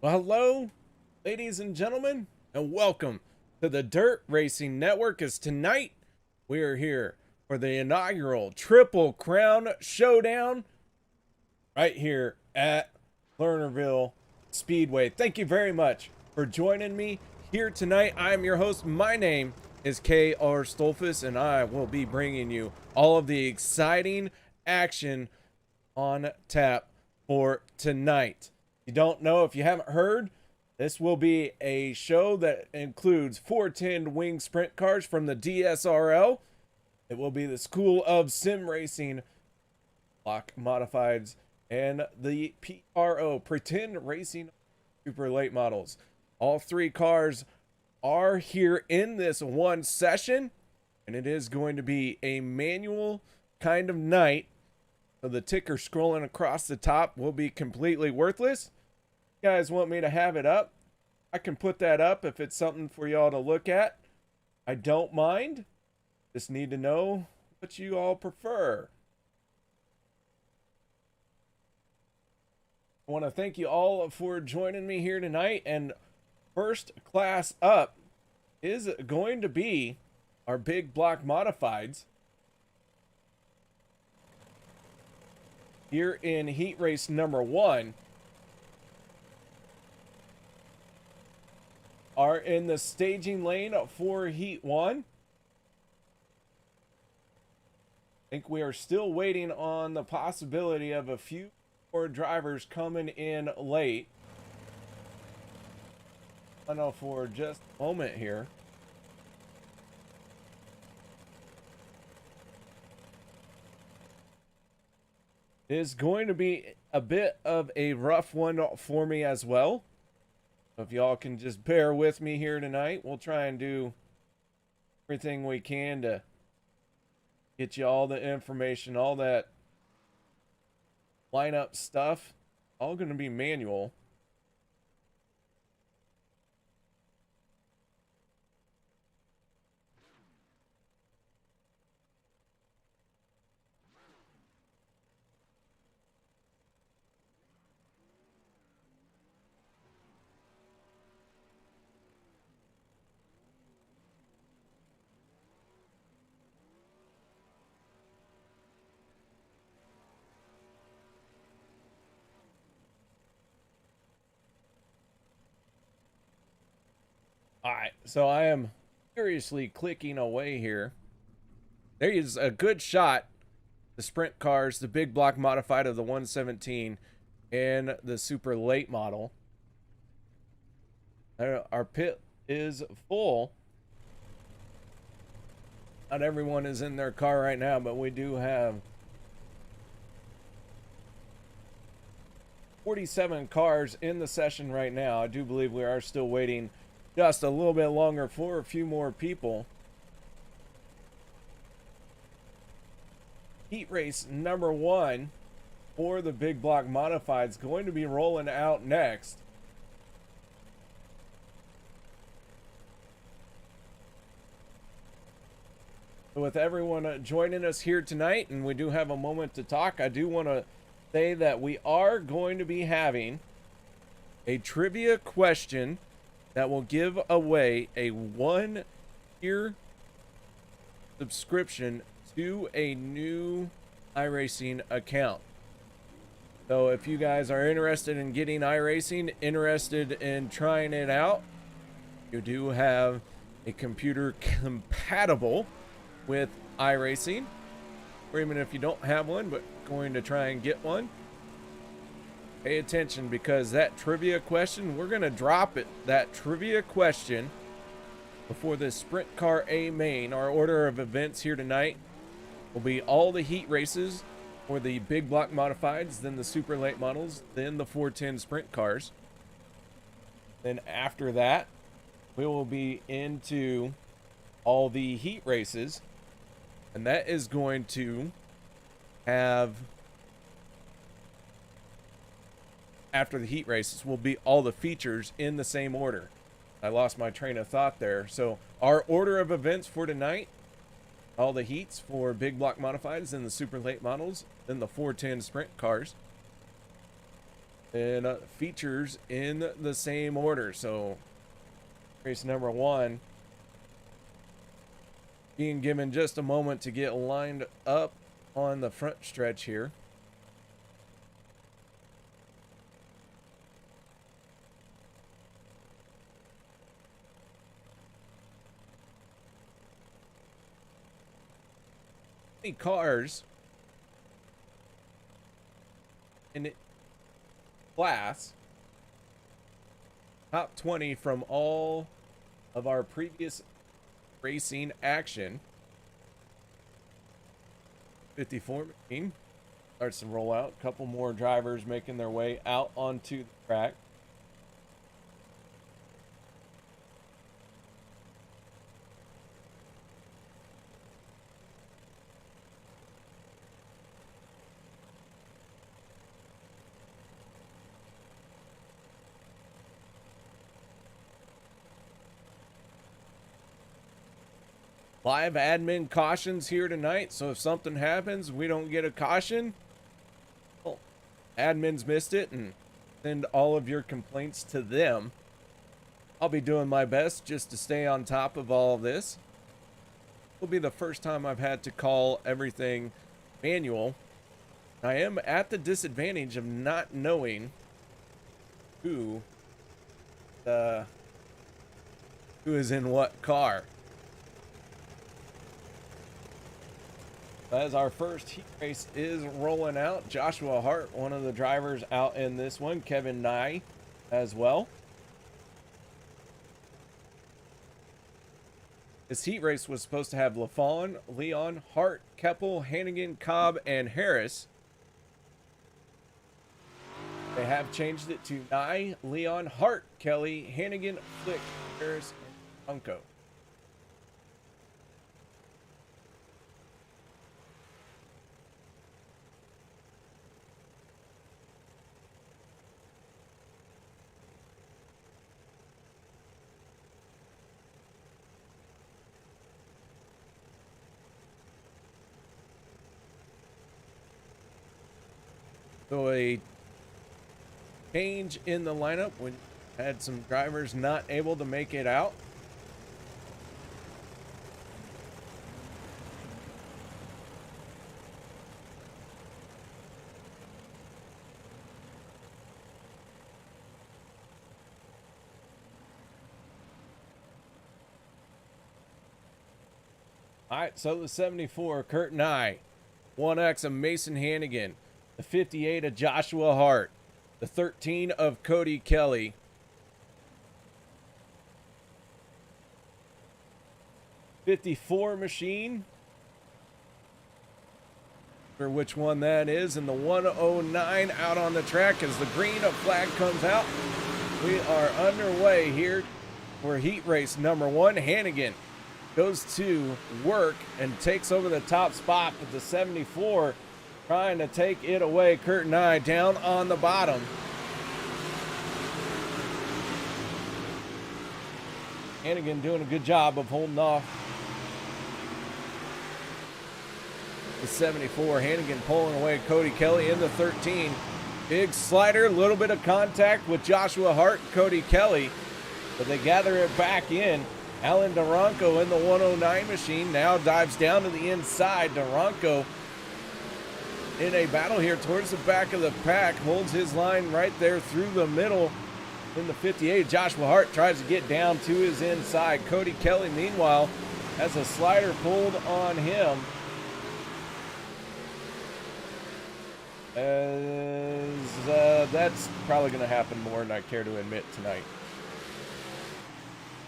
Well, hello, ladies and gentlemen, and welcome to the Dirt Racing Network. As tonight we are here for the inaugural Triple Crown Showdown right here at Lernerville Speedway. Thank you very much for joining me here tonight. I'm your host. My name is K.R. Stolfus, and I will be bringing you all of the exciting action on tap for tonight. You don't know, if you haven't heard, this will be a show that includes 410 wing sprint cars from the DSRL. It will be the School of Sim Racing block modifieds and the PRO Pretend Racing super late models. All three cars are here in this one session, and it is going to be a manual kind of night. So the ticker scrolling across the top will be completely worthless. You guys want me to have it up? I can put that up if it's something for y'all to look at. I don't mind. Just need to know what you all prefer. I want to thank you all for joining me here tonight. And first class up is going to be our big block modifieds. Here in heat race number 1 are in the staging lane for heat 1. I think we are still waiting on the possibility of a few more drivers coming in late. I know for just a moment here. It is going to be a bit of a rough one for me as well. If y'all can just bear with me here tonight, we'll try and do everything we can to get you all the information, all that lineup stuff, all going to be manual. All right, so I am furiously clicking away here. There is a good shot. The sprint cars, the big block modified of the 117 and the super late model. Our pit is full. Not everyone is in their car right now, but we do have 47 cars in the session right now. I do believe we are still waiting just a little bit longer for a few more people. Heat race number 1 for the big block modified is going to be rolling out next. With everyone joining us here tonight, and we do have a moment to talk, I do want to say that we are going to be having a trivia question that will give away a 1-year subscription to a new iRacing account. So if you guys are interested in getting iRacing, interested in trying it out, you do have a computer compatible with iRacing, or even if you don't have one but going to try and get one, pay attention, because that trivia question, we're going to drop it, that trivia question, before the Sprint Car A main. Our order of events here tonight will be all the heat races for the big block modifieds, then the super late models, then the 410 sprint cars. Then after that, we will be into all the heat races, and that is going to have, after the heat races, will be all the features in the same order. I lost my train of thought there. So our order of events for tonight, all the heats for big block modifieds and the super late models, then the 410 sprint cars. and features in the same order. So race number 1 being given just a moment to get lined up on the front stretch here. Cars in class top 20 from all of our previous racing action. 54 machine starts to roll out. A couple more drivers making their way out onto the track. Live admin cautions here tonight, so if something happens, we don't get a caution. Well, admins missed it, and send all of your complaints to them. I'll be doing my best just to stay on top of all of this. It'll be the first time I've had to call everything manual. I am at the disadvantage of not knowing who is in what car. As our first heat race is rolling out, Joshua Hart, one of the drivers out in this one, Kevin Nye as well. This heat race was supposed to have LaFawn, Leon, Hart, Keppel, Hannigan, Cobb, and Harris. They have changed it to Nye, Leon, Hart, Kelly, Hannigan, Flick, Harris, and Unko. So a change in the lineup when had some drivers not able to make it out. All right, so the 74, Kurt Nye, 1X of Mason Hannigan, the 58 of Joshua Hart, the 13 of Cody Kelly, '54 machine, for which one that is, and the 109 out on the track as the green flag comes out. We are underway here for heat race number 1. Hannigan goes to work and takes over the top spot with the 74, trying to take it away. Kurt Nye down on the bottom. Hannigan doing a good job of holding off the 74. Hannigan pulling away Cody Kelly in the 13. Big slider, a little bit of contact with Joshua Hart and Cody Kelly, but they gather it back in. Alan Duranko in the 109 machine now dives down to the inside. Duranko in a battle here towards the back of the pack, holds his line right there through the middle in the 58. Joshua Hart tries to get down to his inside. Cody Kelly, meanwhile, has a slider pulled on him. That's probably going to happen more than I care to admit tonight.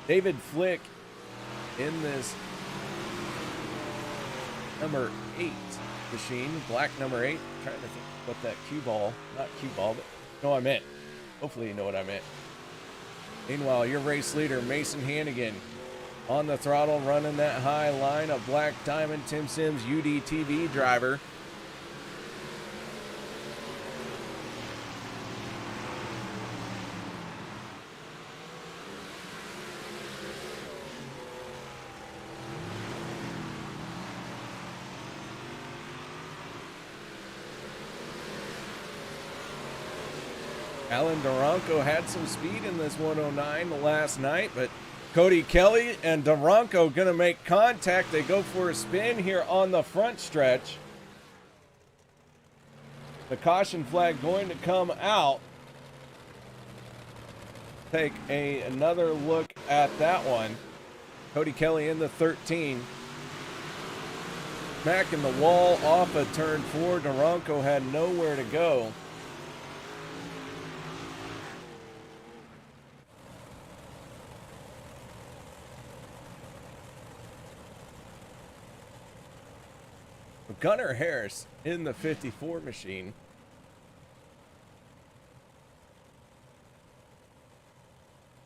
David Flick in this number 8 machine, black number 8. Trying to think what that cue ball, not cue ball, but no, I meant. Hopefully you know what I meant. Meanwhile, your race leader, Mason Hannigan, on the throttle, running that high line. A black diamond Tim Sims UDTV driver. Alan Duranko had some speed in this 109 last night, but Cody Kelly and Duranko gonna make contact. They go for a spin here on the front stretch. The caution flag going to come out. Take another look at that one. Cody Kelly in the 13. Smacking the wall off of turn 4. Duranko had nowhere to go. Gunnar Harris in the 54 machine.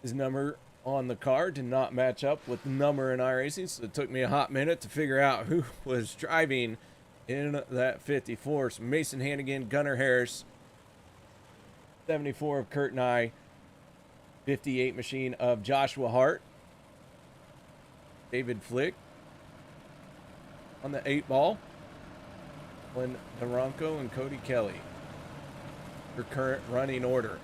His number on the car did not match up with the number in iRacing, so it took me a hot minute to figure out who was driving in that 54. So Mason Hannigan, Gunnar Harris, 74 of Kurt Nye, 58 machine of Joshua Hart, David Flick on the 8 ball, Alan Duranko and Cody Kelly. Your current running order.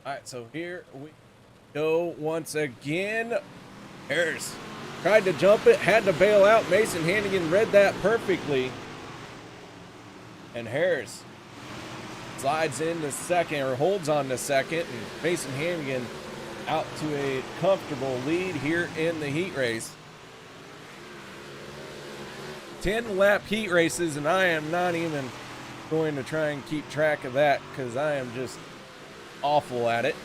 All right, so here we go once again. Harris tried to jump it, had to bail out. Mason Hannigan read that perfectly. And Harris slides into second, or holds on to second. And Mason Hannigan out to a comfortable lead here in the heat race. 10-lap heat races, and I am not even going to try and keep track of that because I am just awful at it.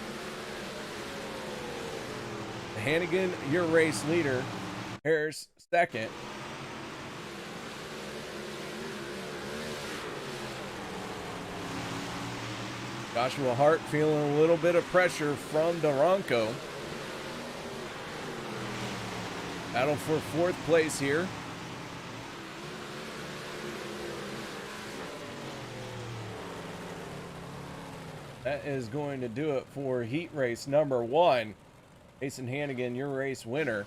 Hannigan, your race leader. Harris, second. Joshua Hart feeling a little bit of pressure from Duranko. Battle for 4th place here. That is going to do it for heat race number 1. Mason Hannigan, your race winner.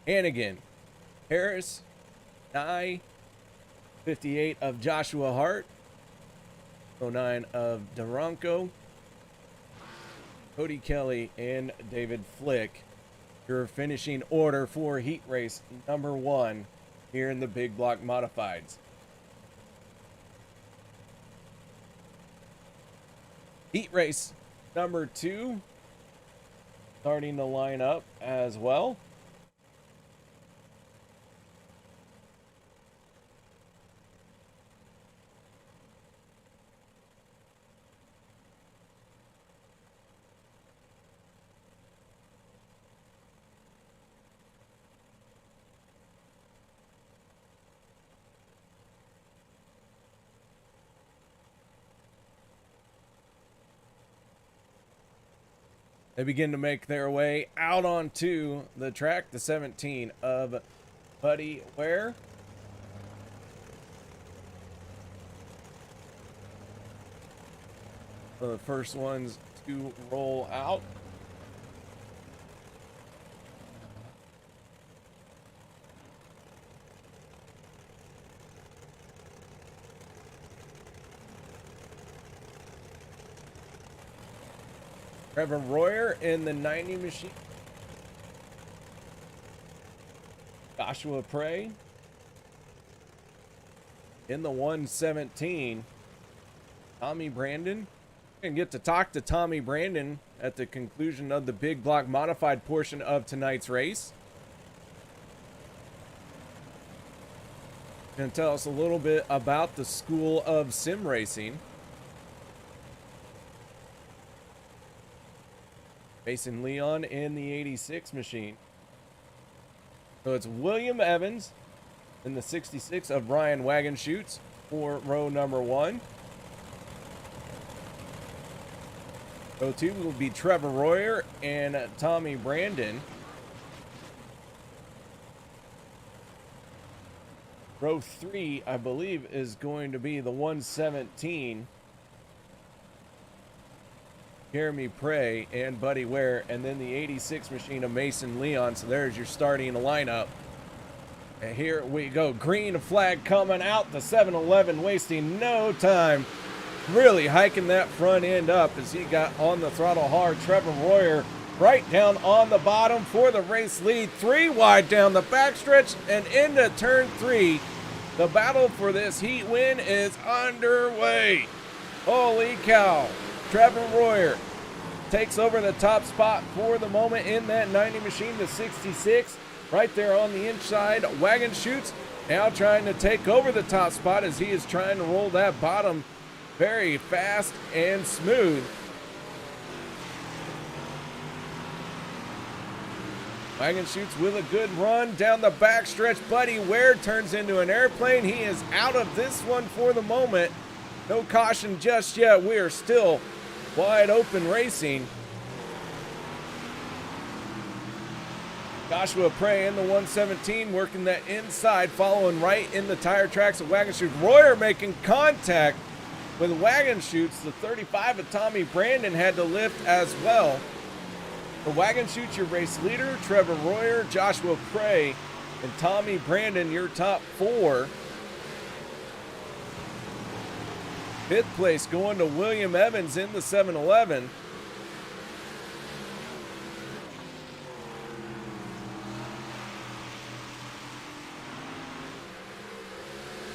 Hannigan, Harris, Nye, 58 of Joshua Hart, 09 of Duranko, Cody Kelly, and David Flick. Your finishing order for heat race number 1 here in the Big Block Modifieds. Heat race number 2 starting to line up as well. They begin to make their way out onto the track, the 17 of Buddy Ware. So the first ones to roll out. Trevor Royer in the 90 machine. Joshua Prey in the 117. Tommy Brandon. We're going to get to talk to Tommy Brandon at the conclusion of the Big Block Modified portion of tonight's race. Going to tell us a little bit about the School of Sim Racing. Mason Leon in the 86 machine. So it's William Evans in the 66 of Brian Wagenschutz for row number 1. Row 2 will be Trevor Royer and Tommy Brandon. Row 3, I believe, is going to be the 117. Jeremy Prey and Buddy Ware, and then the 86 machine of Mason Leon. So there's your starting lineup. And here we go. Green flag coming out. The 7-Eleven wasting no time. Really hiking that front end up as he got on the throttle hard. Trevor Royer right down on the bottom for the race lead. 3 wide down the backstretch and into turn 3. The battle for this heat win is underway. Holy cow. Trevor Royer takes over the top spot for the moment in that 90 machine, the 66. Right there on the inside. Wagon Chutes now trying to take over the top spot as he is trying to roll that bottom very fast and smooth. Wagon Chutes with a good run down the backstretch. Buddy Ware turns into an airplane. He is out of this one for the moment. No caution just yet. We are still wide open racing. Joshua Prey in the 117 working that inside, following right in the tire tracks of Wagon Chutes. Royer making contact with Wagon Chutes. The 35 of Tommy Brandon had to lift as well. The Wagon Chutes, your race leader, Trevor Royer, Joshua Prey, and Tommy Brandon, your top 4. 5th place going to William Evans in the 7-Eleven.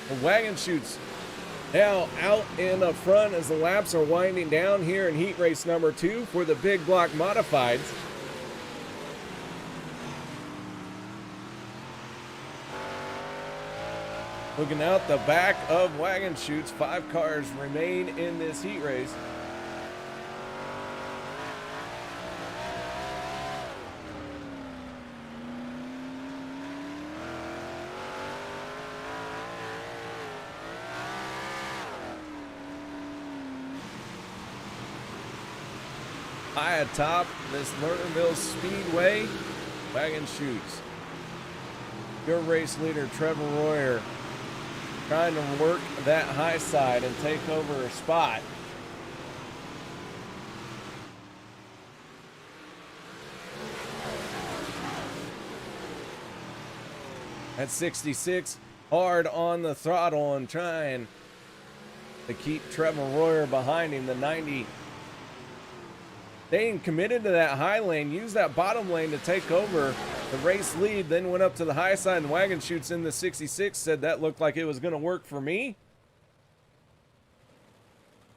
The Wagon Chutes now out in the front as the laps are winding down here in heat race number 2 for the big block modifieds. Looking out the back of Wagon Chutes, 5 cars remain in this heat race. High atop this Lernerville Speedway, Wagon Chutes. Your race leader, Trevor Royer, trying to work that high side and take over a spot. At 66, hard on the throttle and trying to keep Trevor Royer behind him. The 90 staying committed to that high lane, use that bottom lane to take over the race lead, then went up to the high side, and Wagon Chutes in the 66 said that looked like it was going to work for me.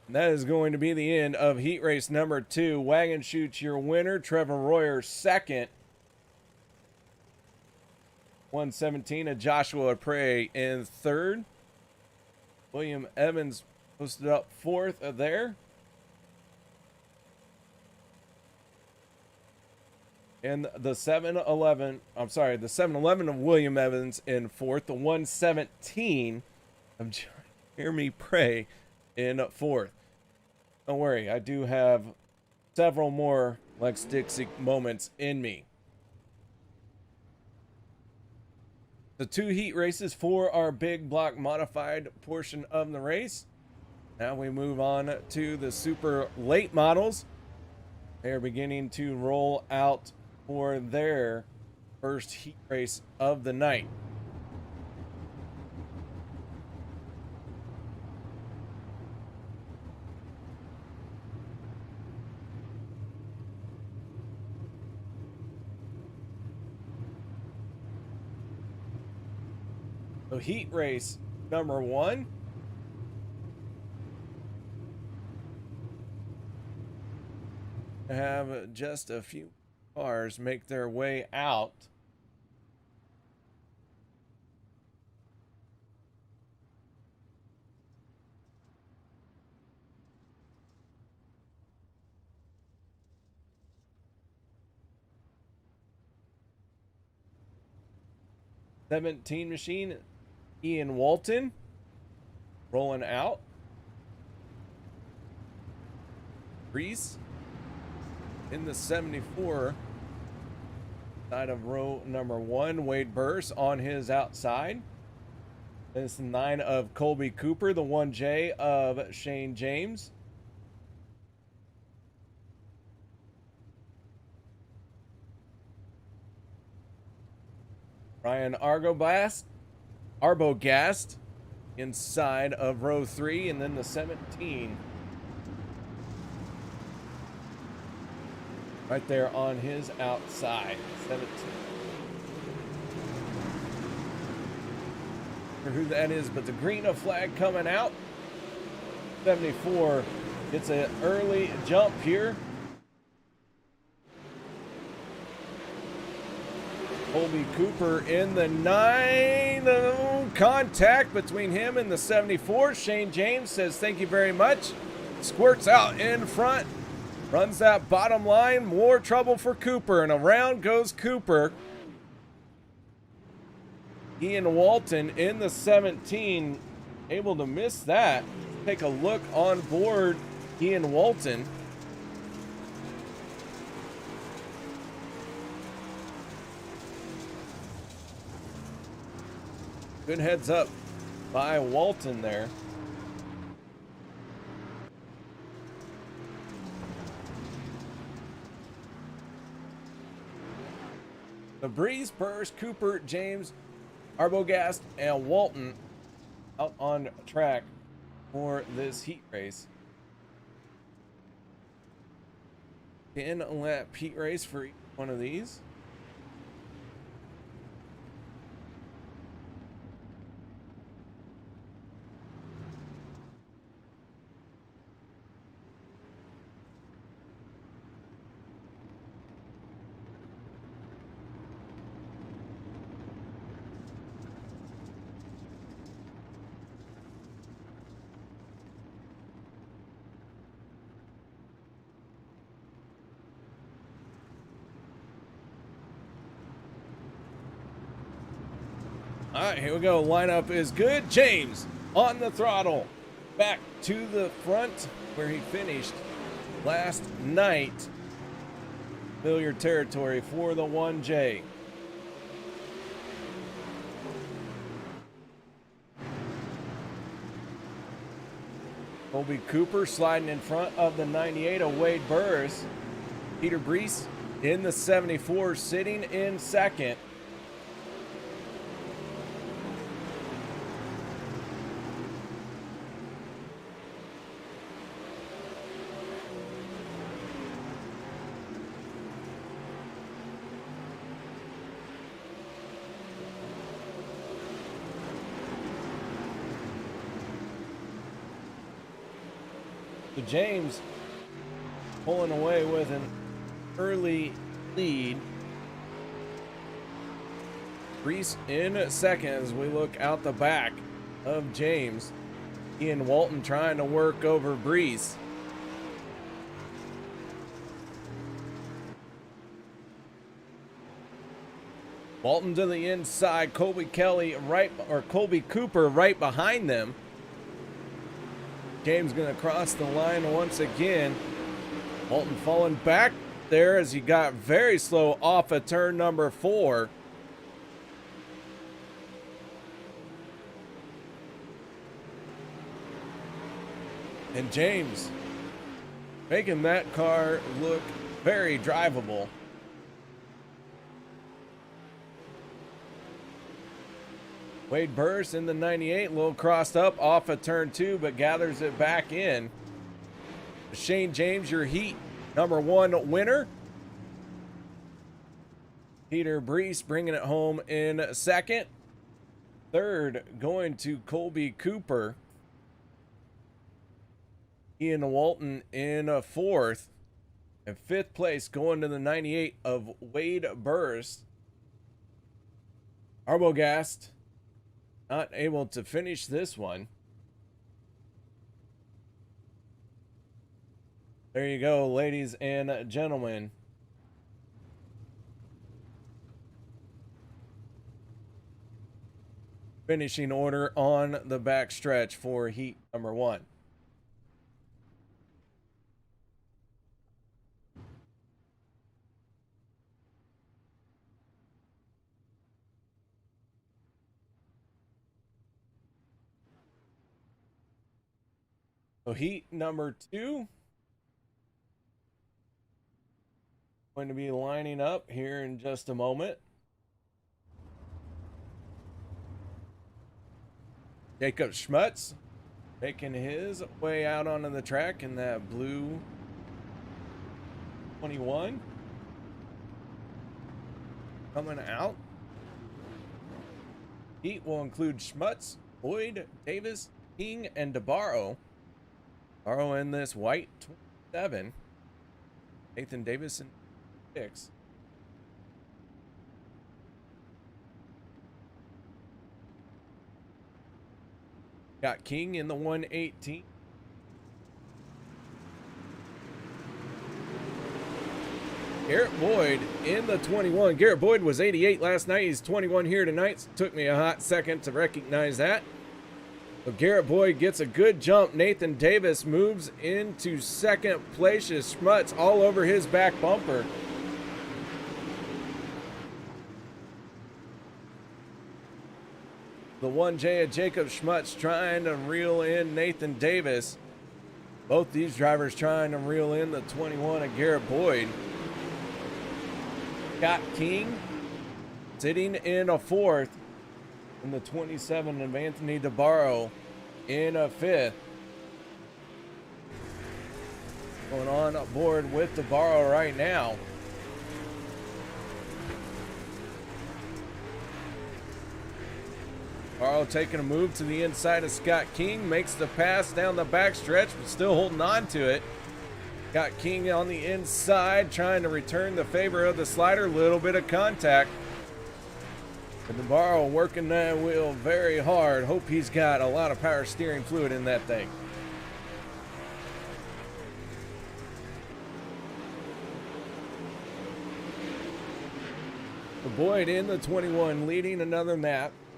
And that is going to be the end of heat race number 2. Wagon Chutes your winner, Trevor Royer second. 117 of Joshua Prey in third. William Evans posted up 4th there. And the 7-Eleven of William Evans in 4th. The 117 of Jeremy Prey in 4th. Don't worry, I do have several more Lex Dixie moments in me. The 2 heat races for our big block modified portion of the race. Now we move on to the super late models. They're beginning to roll out for their first heat race of the night. So heat race number 1. I have just a few cars make their way out. '17 machine, Ian Walton rolling out. Reese in the 74 side of row number 1. Wade Burse on his outside. It's the 9 of Colby Cooper, the 1J of Shane James. Ryan Arbogast inside of row 3, and then the 17 right there on his outside. 17. Who that is, but the green flag coming out. 74 gets an early jump here. Colby Cooper in the 9. Contact between him and the 74. Shane James says thank you very much. Squirts out in front. Runs that bottom line. More trouble for Cooper. And around goes Cooper. Ian Walton in the 17. Able to miss that. Take a look on board Ian Walton. Good heads up by Walton there. The Breeze, Purse, Cooper, James, Arbogast, and Walton out on track for this heat race. 10-lap heat race for each one of these. All right, here we go. Lineup is good. James on the throttle. Back to the front where he finished last night. Familiar territory for the 1J. Colby Cooper sliding in front of the 98 of Wade Burris. Peter Brees in the 74 sitting in second. So James pulling away with an early lead. Reese in second as we look out the back of James. Ian Walton trying to work over Brees. Walton to the inside. Colby Cooper right behind them. James going to cross the line once again. Walton falling back there as he got very slow off of turn number 4. And James making that car look very drivable. Wade Burris in the 98, a little crossed up off of turn 2, but gathers it back in. Shane James, your heat number 1 winner. Peter Brees bringing it home in second. Third going to Colby Cooper. Ian Walton in fourth. And fifth place going to the 98 of Wade Burris. Arbogast not able to finish this one. There you go, ladies and gentlemen. Finishing order on the back stretch for heat number 1. So heat number 2 going to be lining up here in just a moment. Jacob Schmutz making his way out onto the track in that blue 21. Coming out. Heat will include Schmutz, Boyd, Davis, King, and DeBarro. DeBarro in this white 27. Nathan Davis in 6. Got King in the 118. Garrett Boyd in the 21. Garrett Boyd was 88 last night. He's 21 here tonight. Took me a hot second to recognize that. So Garrett Boyd gets a good jump. Nathan Davis moves into second place. Schmutz all over his back bumper. The 1J of Jacob Schmutz trying to reel in Nathan Davis. Both these drivers trying to reel in the 21 of Garrett Boyd. Scott King sitting in a 4th. And the 27 of Anthony DeBarro in a 5th. Going on aboard with DeBarro right now. DeBarro taking a move to the inside of Scott King. Makes the pass down the backstretch, but still holding on to it. Got King on the inside, trying to return the favor of the slider. Little bit of contact. But DeBarro working that wheel very hard. Hope he's got a lot of power steering fluid in that thing. The Boyd in the 21 leading another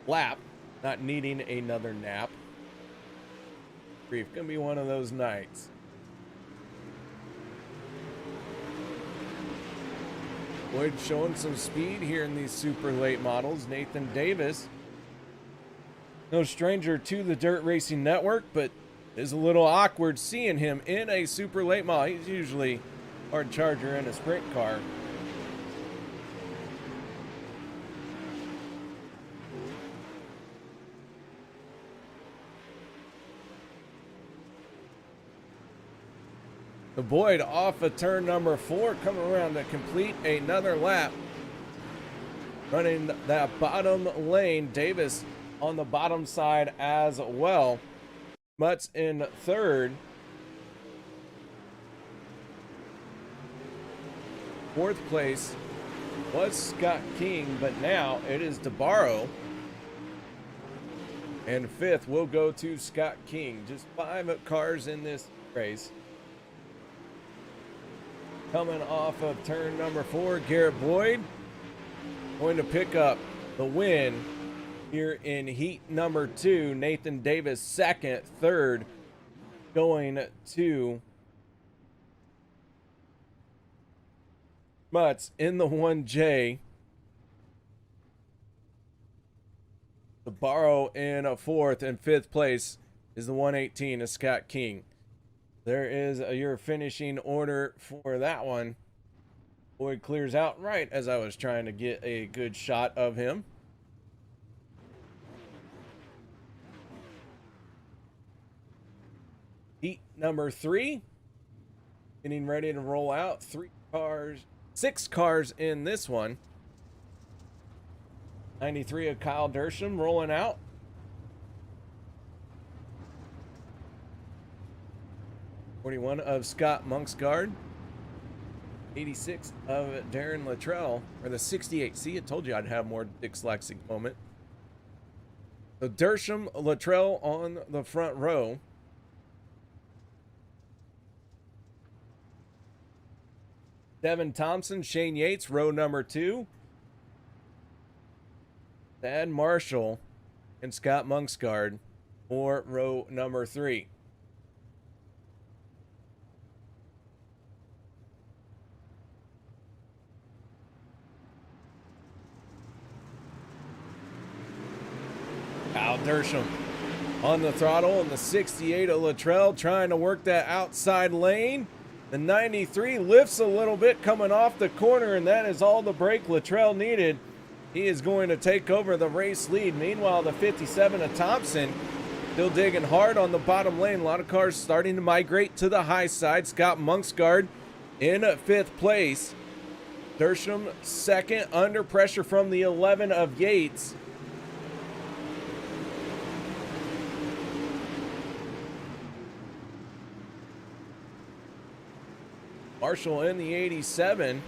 lap. Not needing another nap. Grief, gonna be one of those nights. Boyd showing some speed here in these super late models. Nathan Davis, no stranger to the Dirt Racing Network, but is a little awkward seeing him in a super late model. He's usually hard charger in a sprint car. The Boyd off of turn number 4, coming around to complete another lap. Running that bottom lane. Davis on the bottom side as well. Mutz in 3rd. 4th place was Scott King, but now it is DeBarro. And 5th will go to Scott King. Just 5 cars in this race. Coming off of turn number 4, Garrett Boyd going to pick up the win here in heat number 2. Nathan Davis 2nd, 3rd going to Mutz in the 1J. DeBarro in a 4th, and 5th place is the 118 of Scott King. There is your finishing order for that one. Boyd clears out right as I was trying to get a good shot of him. Heat number 3. Getting ready to roll out. 6 cars in this one. 93 of Kyle Dersham rolling out. 41 of Scott Monksgard. 86 of Darren Luttrell, or the 68. See, I told you I'd have more dyslexic moment. So Dersham, Luttrell on the front row. Devin Thompson, Shane Yates, row number 2. Thad Marshall and Scott Monksgard for row number 3. Kyle Dersham on the throttle, and the 68 of Luttrell trying to work that outside lane. The 93 lifts a little bit coming off the corner, and that is all the brake Luttrell needed. He is going to take over the race lead. Meanwhile, the 57 of Thompson still digging hard on the bottom lane. A lot of cars starting to migrate to the high side. Scott Monksgaard in 5th place. Dersham second, under pressure from the 11 of Yates. Marshall in the 87.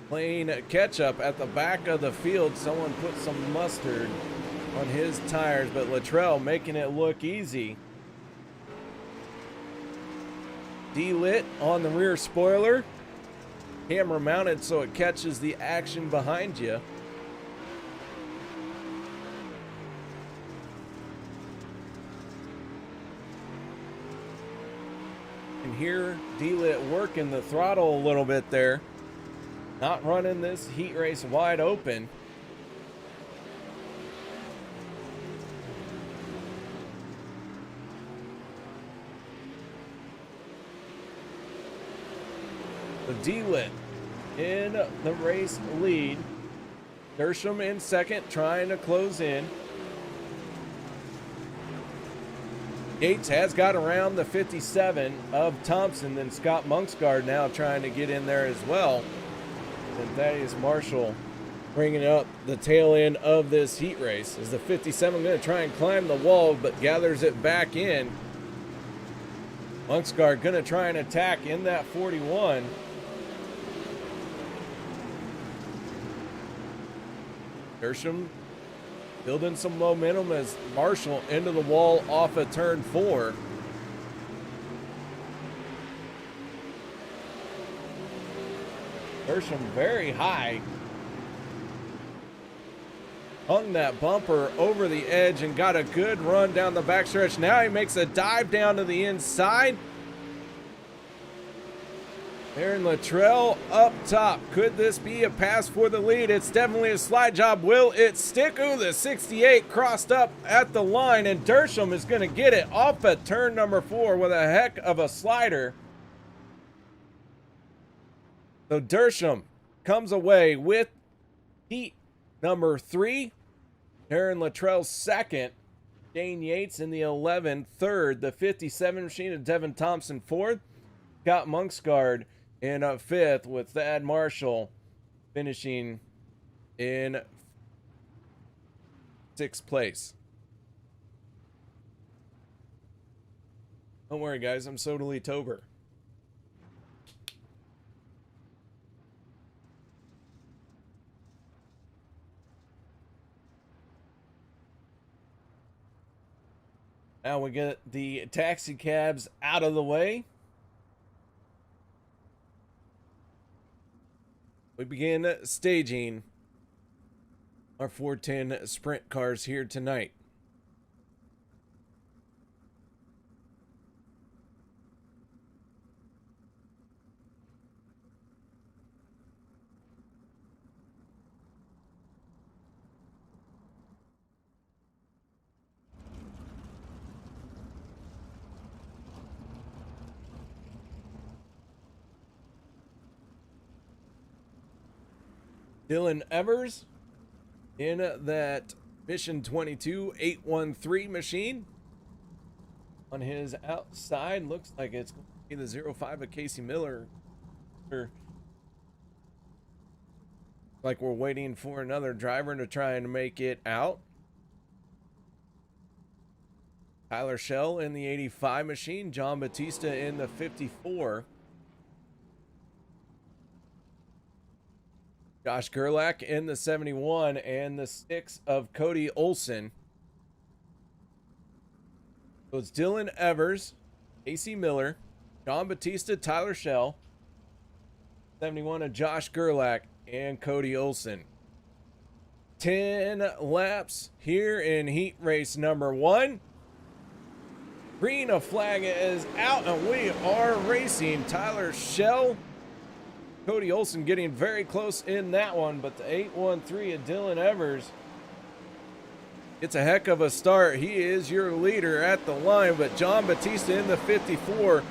Playing catch up at the back of the field. Someone put some mustard on his tires, but Luttrell making it look easy. D-lit on the rear spoiler. Camera mounted so it catches the action behind you. And here D-lit working the throttle a little bit there. Not running this heat race wide open. The D-lit in the race lead. Dersham in second, trying to close in. Yates has got around the 57 of Thompson. Then Scott Monksgaard now trying to get in there as well. And Thaddeus Marshall bringing up the tail end of this heat race. Is the 57 going to try and climb the wall, but gathers it back in. Monksgaard going to try and attack in that 41. Dersham building some momentum as Marshall into the wall off of turn 4. Dersham very high. Hung that bumper over the edge and got a good run down the backstretch. Now he makes a dive down to the inside. Aaron Luttrell up top. Could this be a pass for the lead? It's definitely a slide job. Will it stick? Ooh, the 68 crossed up at the line, and Dersham is going to get it off at turn number 4 with a heck of a slider. So Dersham comes away with heat number 3. Aaron Luttrell second. Dane Yates in the 11 third. The 57 machine of Devin Thompson fourth. Scott Monksgaard in 5th, with Thad Marshall finishing in 6th place. Don't worry, guys. I'm totally Tober. Now we get the taxi cabs out of the way. We begin staging our 410 sprint cars here tonight. Dylan Evers in that Mission 22 813 machine. On his outside, looks like it's going to be the 05 of Casey Miller. Like we're waiting for another driver to try and make it out. Tyler Schell in the 85 machine. John Batista in the 54. Josh Gerlach in the 71 and the 6 of Cody Olson. So it's Dylan Evers, AC Miller, John Batista, Tyler Schell, 71 of Josh Gerlach, and Cody Olson. 10 laps here in heat race number 1. Green flag is out, and we are racing. Tyler Schell, Cody Olson getting very close in that one, but the 813 of Dylan Evers Gets a heck of a start. He is your leader at the line, but John Batista in the 54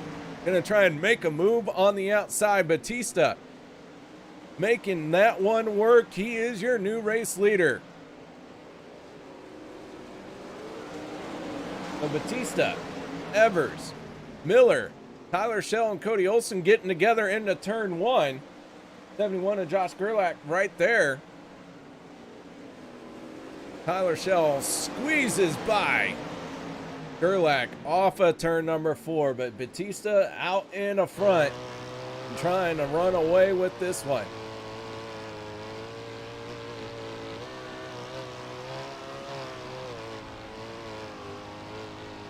going to try and make a move on the outside. Batista making that one work. He is your new race leader. So Batista, Evers, Miller, Tyler Schell, and Cody Olsen getting together into turn one. 71 of Josh Gerlach right there. Tyler Schell squeezes by Gerlach off of turn number 4, but Batista out in the front and trying to run away with this one.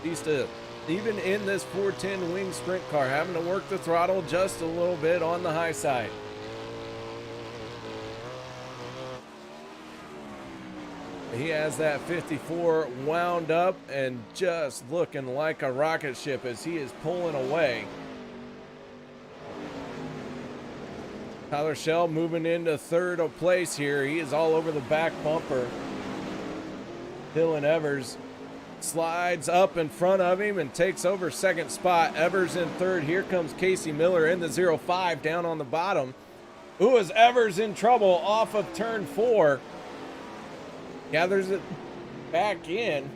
Batista, even in this 410 wing sprint car, having to work the throttle just a little bit on the high side. He has that 54 wound up and just looking like a rocket ship as he is pulling away. Tyler Schell moving into third place here. He is all over the back bumper. Dylan Evers slides up in front of him and takes over second spot. Evers in third. Here comes Casey Miller in the 05 down on the bottom. Ooh, is Evers in trouble off of turn 4. Gathers it back in.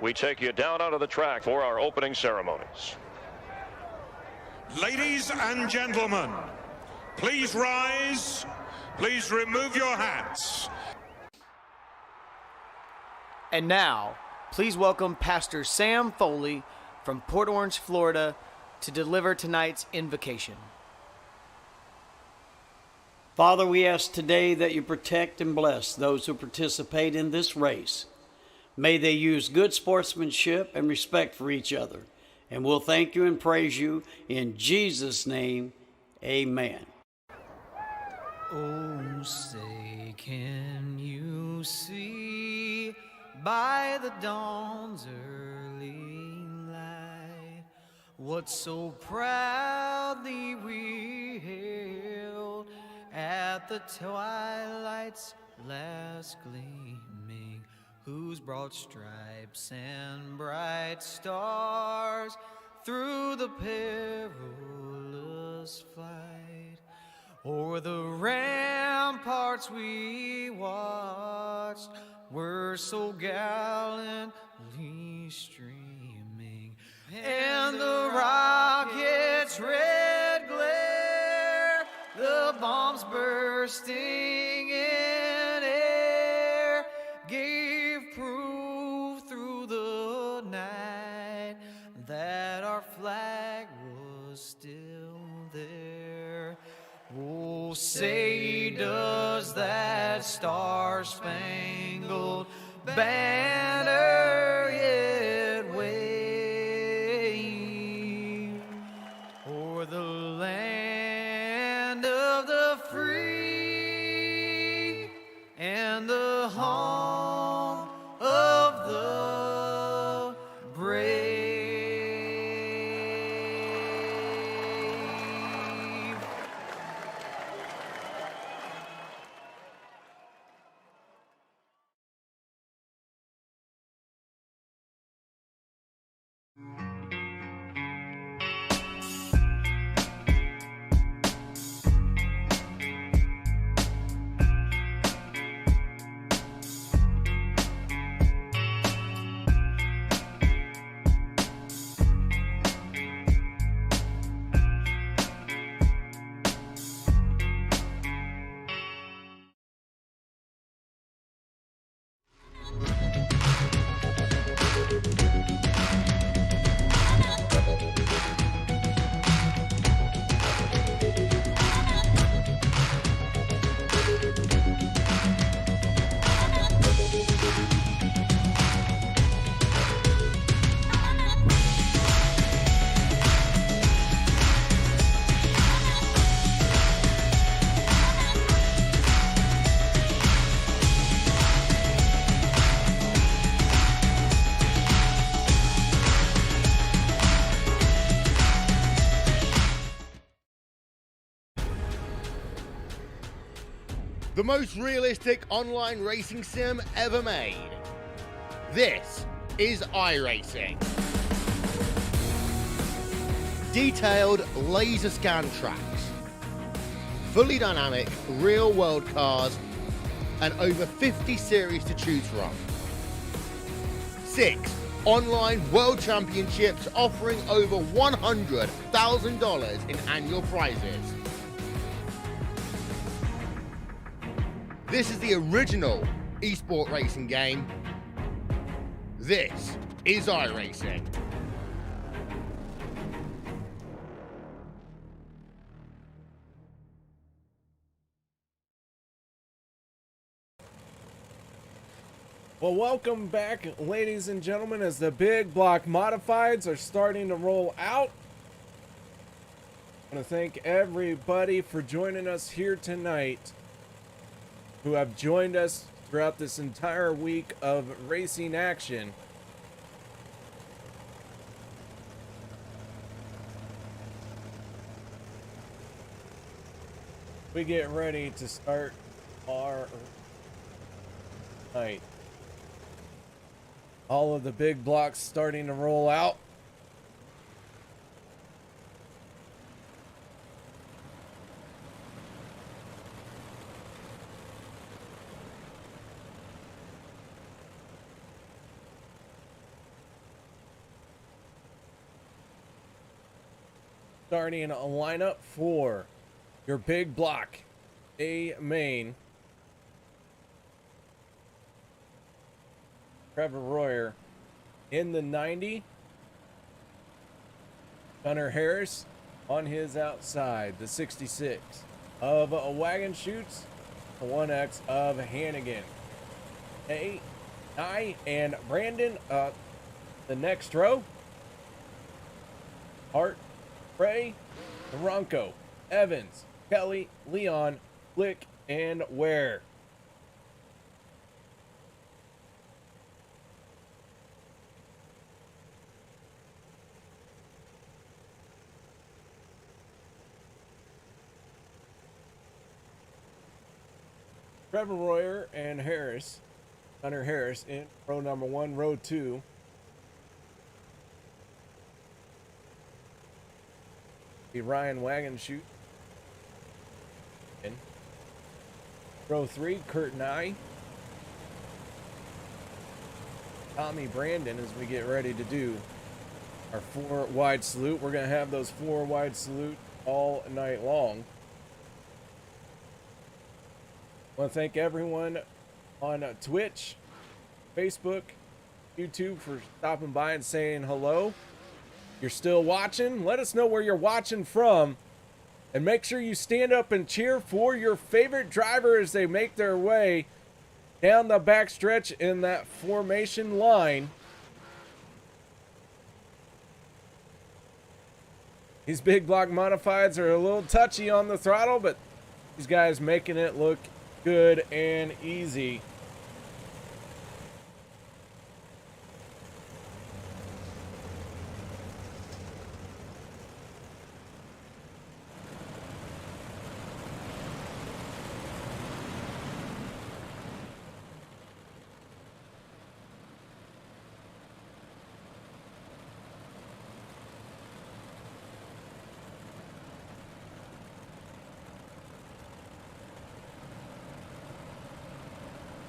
we take you down onto the track for our opening ceremonies. Ladies and gentlemen, please rise. Please remove your hats. And now, please welcome Pastor Sam Foley from Port Orange, Florida, to deliver tonight's invocation. Father, we ask today that you protect and bless those who participate in this race. May they use good sportsmanship and respect for each other. And we'll thank you and praise you in Jesus' name. Amen. Oh, say, can you see by the dawn's early light what so proudly we hailed at the twilight's last gleaming, whose broad stripes and bright stars through the perilous flight o'er the ramparts we watched were so gallantly streaming, and the rocket's red glare, the bombs bursting in air, gave proof through the night that our flag was still there. Oh, say does that star-spangled banner yet wave o'er the land of the free and the home of the brave? The most realistic online racing sim ever made. This is iRacing. Detailed laser scan tracks, fully dynamic real world cars, and over 50 series to choose from. 6 online world championships offering over $100,000 in annual prizes. This is the original esport racing game. This is iRacing. Well, welcome back, ladies and gentlemen, as the big block modifieds are starting to roll out. I want to thank everybody for joining us here tonight, who have joined us throughout this entire week of racing action. We get ready to start our night. All of the big blocks starting to roll out. starting a lineup for your big block A main. Trevor Royer in the 90. Gunnar Harris on his outside, the 66 of Wagon Chutes, the 1X of Hannigan. A, I, and Brandon, the next row. Hart, Frey, Ronco, Evans, Kelly, Leon, Flick, and Ware. Trevor Royer and Harris, Hunter Harris in row number 1, row 2. The Ryan Wagon Chute. In row 3, Kurt Nye. Tommy Brandon as we get ready to do our 4 wide salute. We're going to have those 4 wide salute all night long. I want to thank everyone on Twitch, Facebook, YouTube for stopping by and saying hello. You're still watching? Let us know where you're watching from. And make sure you stand up and cheer for your favorite driver as they make their way down the backstretch in that formation line. These big block modifieds are a little touchy on the throttle, but these guys making it look good and easy.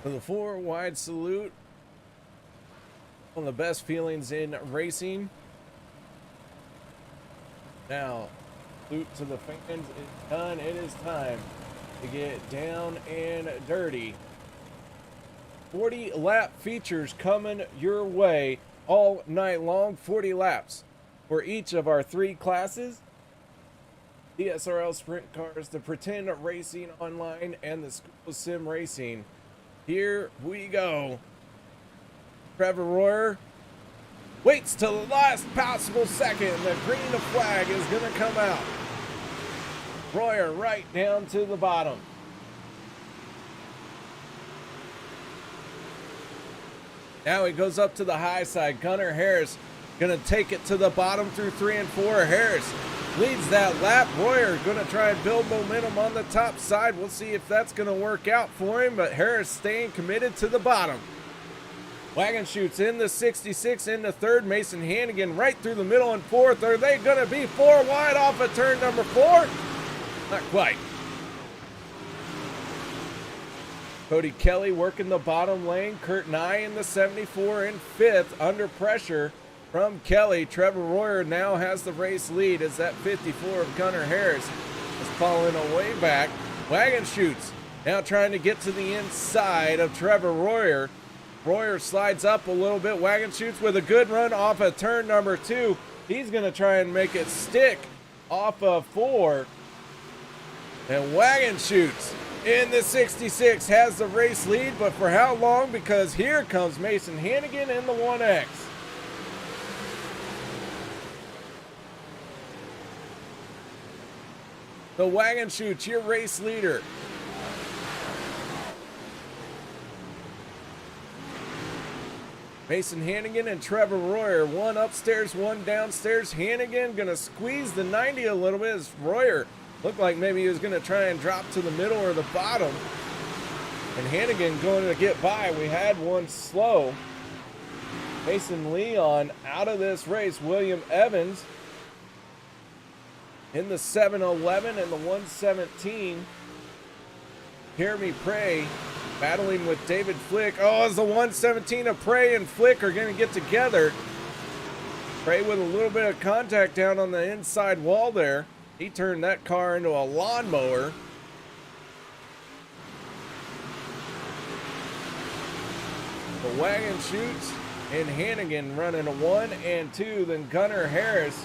For the 4 wide salute, one of the best feelings in racing. Now, salute to the fans is done. It is time to get down and dirty. 40 lap features coming your way all night long. 40 laps for each of our 3 classes. DSRL Sprint Cars, the Pretend Racing Online, and the School Sim Racing. Here we go. Trevor Royer waits till the last possible second. The green flag is going to come out. Royer right down to the bottom. Now he goes up to the high side. Gunnar Harris going to take it to the bottom through 3 and 4. Harris leads that lap. Royer going to try and build momentum on the top side. We'll see if that's going to work out for him, but Harris staying committed to the bottom. Wagon Chutes in the 66 into 3rd. Mason Hannigan right through the middle in 4th. Are they going to be 4 wide off of turn number 4? Not quite. Cody Kelly working the bottom lane. Kurt Nye in the 74 in 5th under pressure from Kelly. Trevor Royer now has the race lead as that 54 of Gunnar Harris is falling away back. Wagon Chutes now trying to get to the inside of Trevor Royer. Royer slides up a little bit. Wagon Chutes with a good run off of turn number 2. He's going to try and make it stick off of 4. And Wagon Chutes in the 66 has the race lead, but for how long? Because here comes Mason Hannigan in the 1X. The Wagon Chutes, your race leader. Mason Hannigan and Trevor Royer, one upstairs, one downstairs. Hannigan going to squeeze the 90 a little bit as Royer looked like maybe he was going to try and drop to the middle or the bottom. And Hannigan going to get by. We had one slow. Mason Leon out of this race. William Evans in the 711 and the 117. Jeremy Prey battling with David Flick. Oh, as the 117 of Prey and Flick are going to get together. Prey with a little bit of contact down on the inside wall there. He turned that car into a lawnmower. The wagon shoots and Hannigan running a 1 and 2. Then Gunnar Harris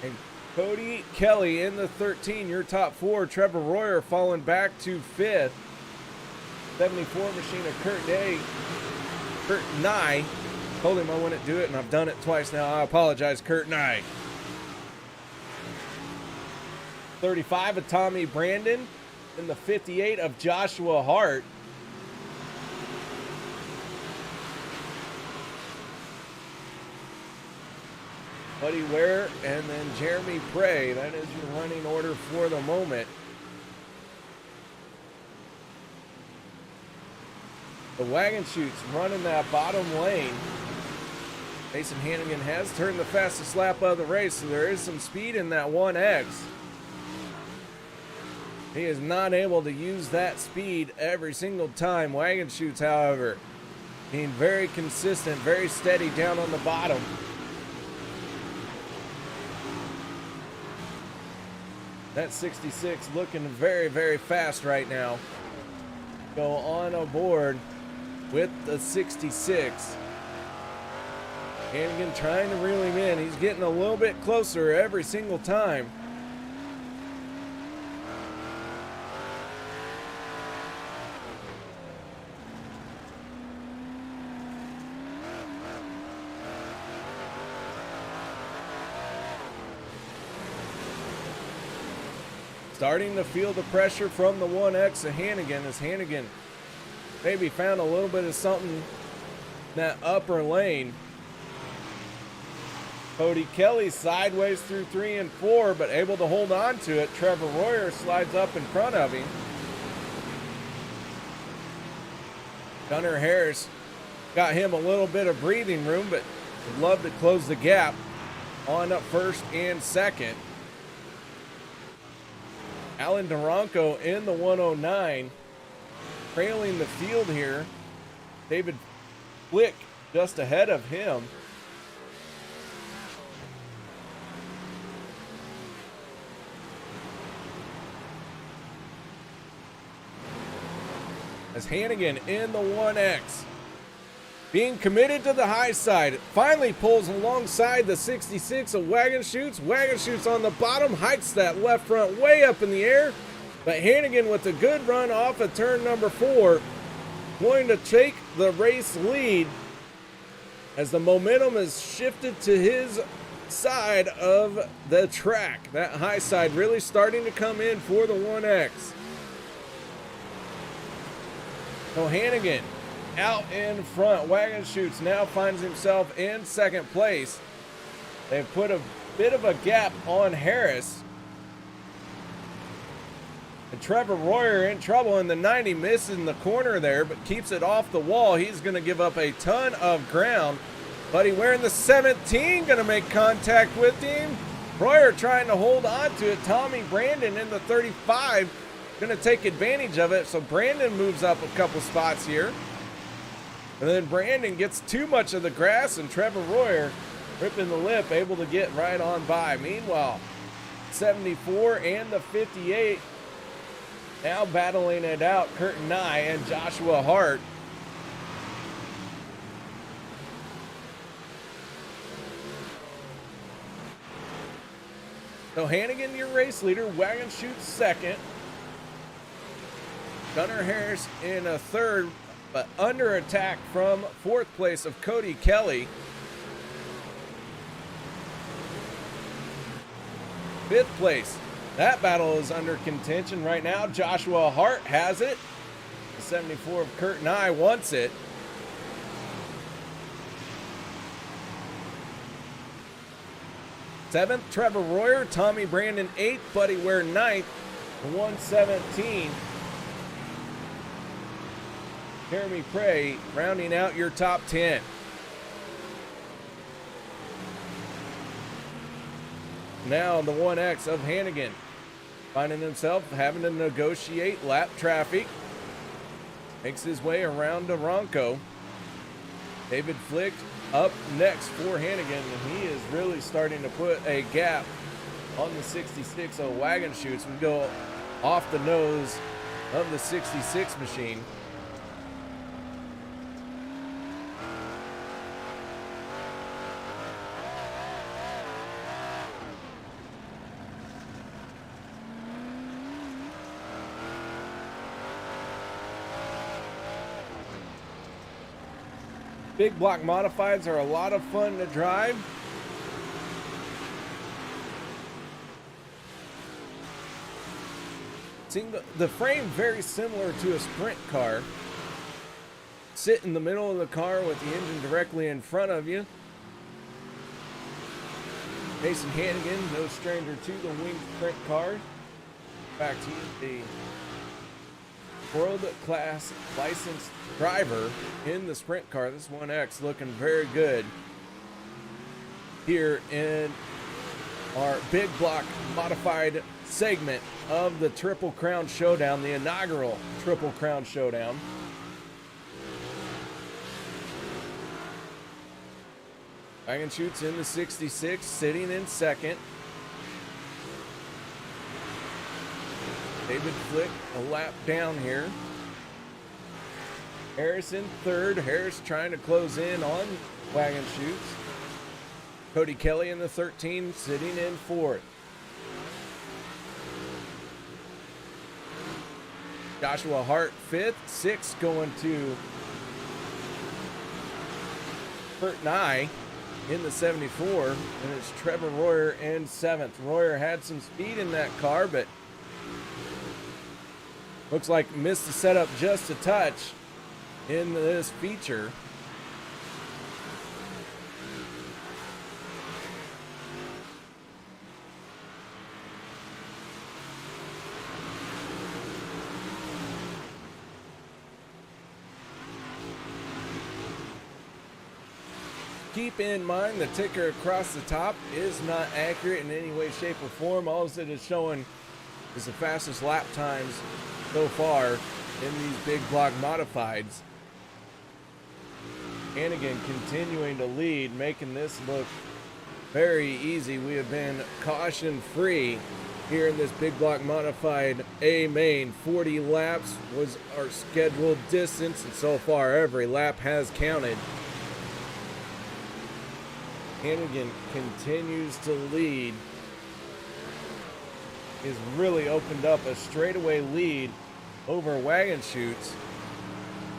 and Cody Kelly in the 13. Your top 4. Trevor Royer falling back to 5th. 74 machine of Kurt Nye. Told him I wouldn't do it, and I've done it twice now. I apologize, Kurt Nye. 35 of Tommy Brandon. In the 58 of Joshua Hart. Buddy Ware and then Jeremy Prey. That is your running order for the moment. The wagon shoots running that bottom lane. Mason Hannigan has turned the fastest lap of the race, so there is some speed in that 1X. He is not able to use that speed every single time. Wagon shoots, however, being very consistent, very steady down on the bottom. That 66 looking very, very fast right now. Go on aboard with the 66. Hannigan trying to reel him in. He's getting a little bit closer every single time. Starting to feel the pressure from the 1X of Hannigan as Hannigan maybe found a little bit of something in that upper lane. Cody Kelly sideways through 3 and 4, but able to hold on to it. Trevor Royer slides up in front of him. Gunnar Harris got him a little bit of breathing room, but would love to close the gap on up first and second. Alan Duranko in the 109, trailing the field here. David Flick just ahead of him. As Hannigan in the 1X, being committed to the high side, finally pulls alongside the 66 of Wagon Shoots. Wagon Shoots on the bottom, hikes that left front way up in the air. But Hannigan with a good run off of turn number 4, going to take the race lead as the momentum is shifted to his side of the track. That high side really starting to come in for the 1X. So Hannigan out in front. Wagon Shoots now finds himself in second place. They've put a bit of a gap on Harris. And Trevor Royer in trouble in the 90, missing the corner there, but keeps it off the wall. He's going to give up a ton of ground. Buddy wearing the 17 going to make contact with him. Royer trying to hold on to it. Tommy Brandon in the 35 going to take advantage of it. So Brandon moves up a couple spots here. And then Brandon gets too much of the grass, and Trevor Royer ripping the lip, able to get right on by. Meanwhile, 74 and the 58 now battling it out. Kurt Nye and Joshua Hart. So Hannigan, your race leader. Wagon Shoots second. Gunnar Harris in a third, but under attack from fourth place of Cody Kelly. Fifth place. That battle is under contention right now. Joshua Hart has it. The 74 of Kurt Nye wants it. Seventh, Trevor Royer. Tommy Brandon, 8th. Buddy Ware, 9th. 117. Jeremy Prey rounding out your top 10. Now the 1X of Hannigan finding himself having to negotiate lap traffic. Makes his way around Duranko. David Flick up next for Hannigan, and he is really starting to put a gap on the 66 wagon chutes. We go off the nose of the 66 machine. Big block modifieds are a lot of fun to drive. Seeing the frame very similar to a sprint car. Sit in the middle of the car with the engine directly in front of you. Mason Hannigan, no stranger to the winged sprint car. In fact, he's a world-class licensed driver in the sprint car. This 1X looking very good here in our big block modified segment of the Triple Crown Showdown, the inaugural Triple Crown Showdown. Wagon chutes in the 66, sitting in second. David Flick a lap down here. Harris in third. Harris trying to close in on wagon chutes. Cody Kelly in the 13, sitting in fourth. Joshua Hart fifth. Sixth going to Kurt Nye in the 74. And it's Trevor Royer in seventh. Royer had some speed in that car, but looks like missed the setup just a touch in this feature. Keep in mind the ticker across the top is not accurate in any way, shape, or form. All it is showing is the fastest lap times so far in these big block modifieds. Hannigan continuing to lead, making this look very easy. We have been caution free here in this big block modified A main. 40 laps was our scheduled distance, and so far every lap has counted. Hannigan continues to lead. He's really opened up a straightaway lead over wagon chutes.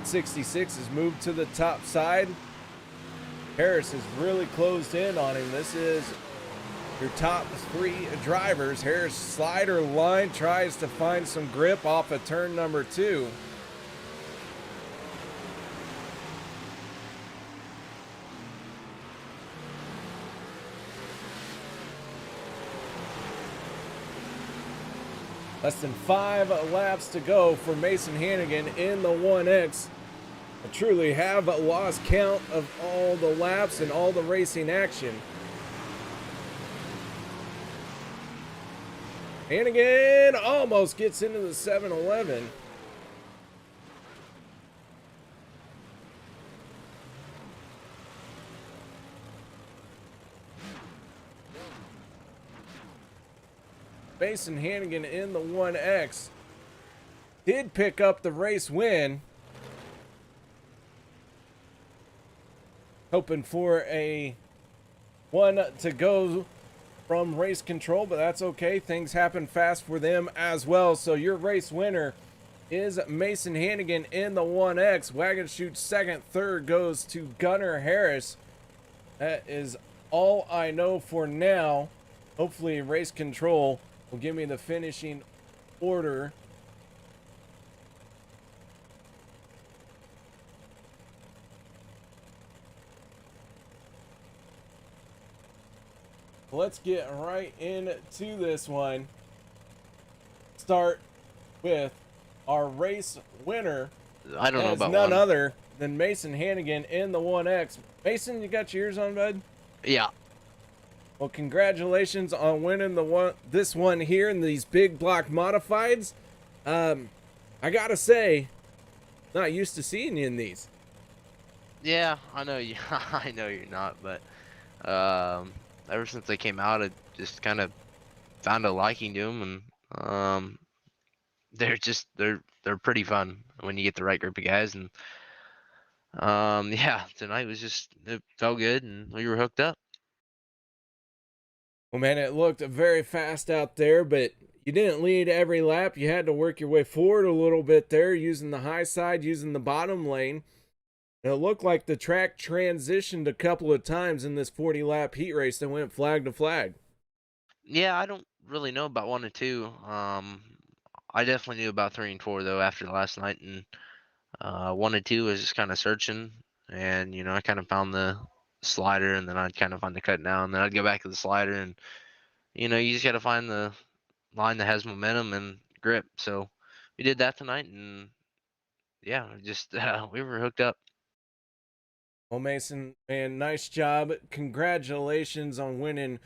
66 has moved to the top side. Harris has really closed in on him. This is your top three drivers. Harris slider line tries to find some grip off of turn number 2. Less than 5 laps to go for Mason Hannigan in the 1X. I truly have lost count of all the laps and all the racing action. Hannigan almost gets into the 7-Eleven. Mason Hannigan in the 1X did pick up the race win. Hoping for a one to go from race control, but that's okay. Things happen fast for them as well. So your race winner is Mason Hannigan in the 1X. Wagon chute second, third goes to Gunnar Harris. That is all I know for now. Hopefully race control will give me the finishing order. Let's get right into this one. Start with our race winner. I don't know about none one. other than Mason Hannigan in the 1X. Mason, you got your ears on, bud? Yeah. Well, congratulations on winning this one here in these big block modifieds. I gotta say, not used to seeing you in these. Yeah, I know you. I know you're not, but ever since they came out, I just kind of found a liking to them, and they're pretty fun when you get the right group of guys. And yeah, tonight was just it felt good, and we were hooked up. Well, man, it looked very fast out there, but you didn't lead every lap. You had to work your way forward a little bit there, using the high side, using the bottom lane. And it looked like the track transitioned a couple of times in this 40-lap heat race that went flag to flag. Yeah, I don't really know about 1 and 2. I definitely knew about 3 and 4 though after last night, and 1 and 2 was just kind of searching, and I kind of found the slider, and then I'd kind of find the cut down, and then I'd go back to the slider, and you just got to find the line that has momentum and grip. So we did that tonight, and yeah, just we were hooked up. Well, Mason, man, nice job. Congratulations on winning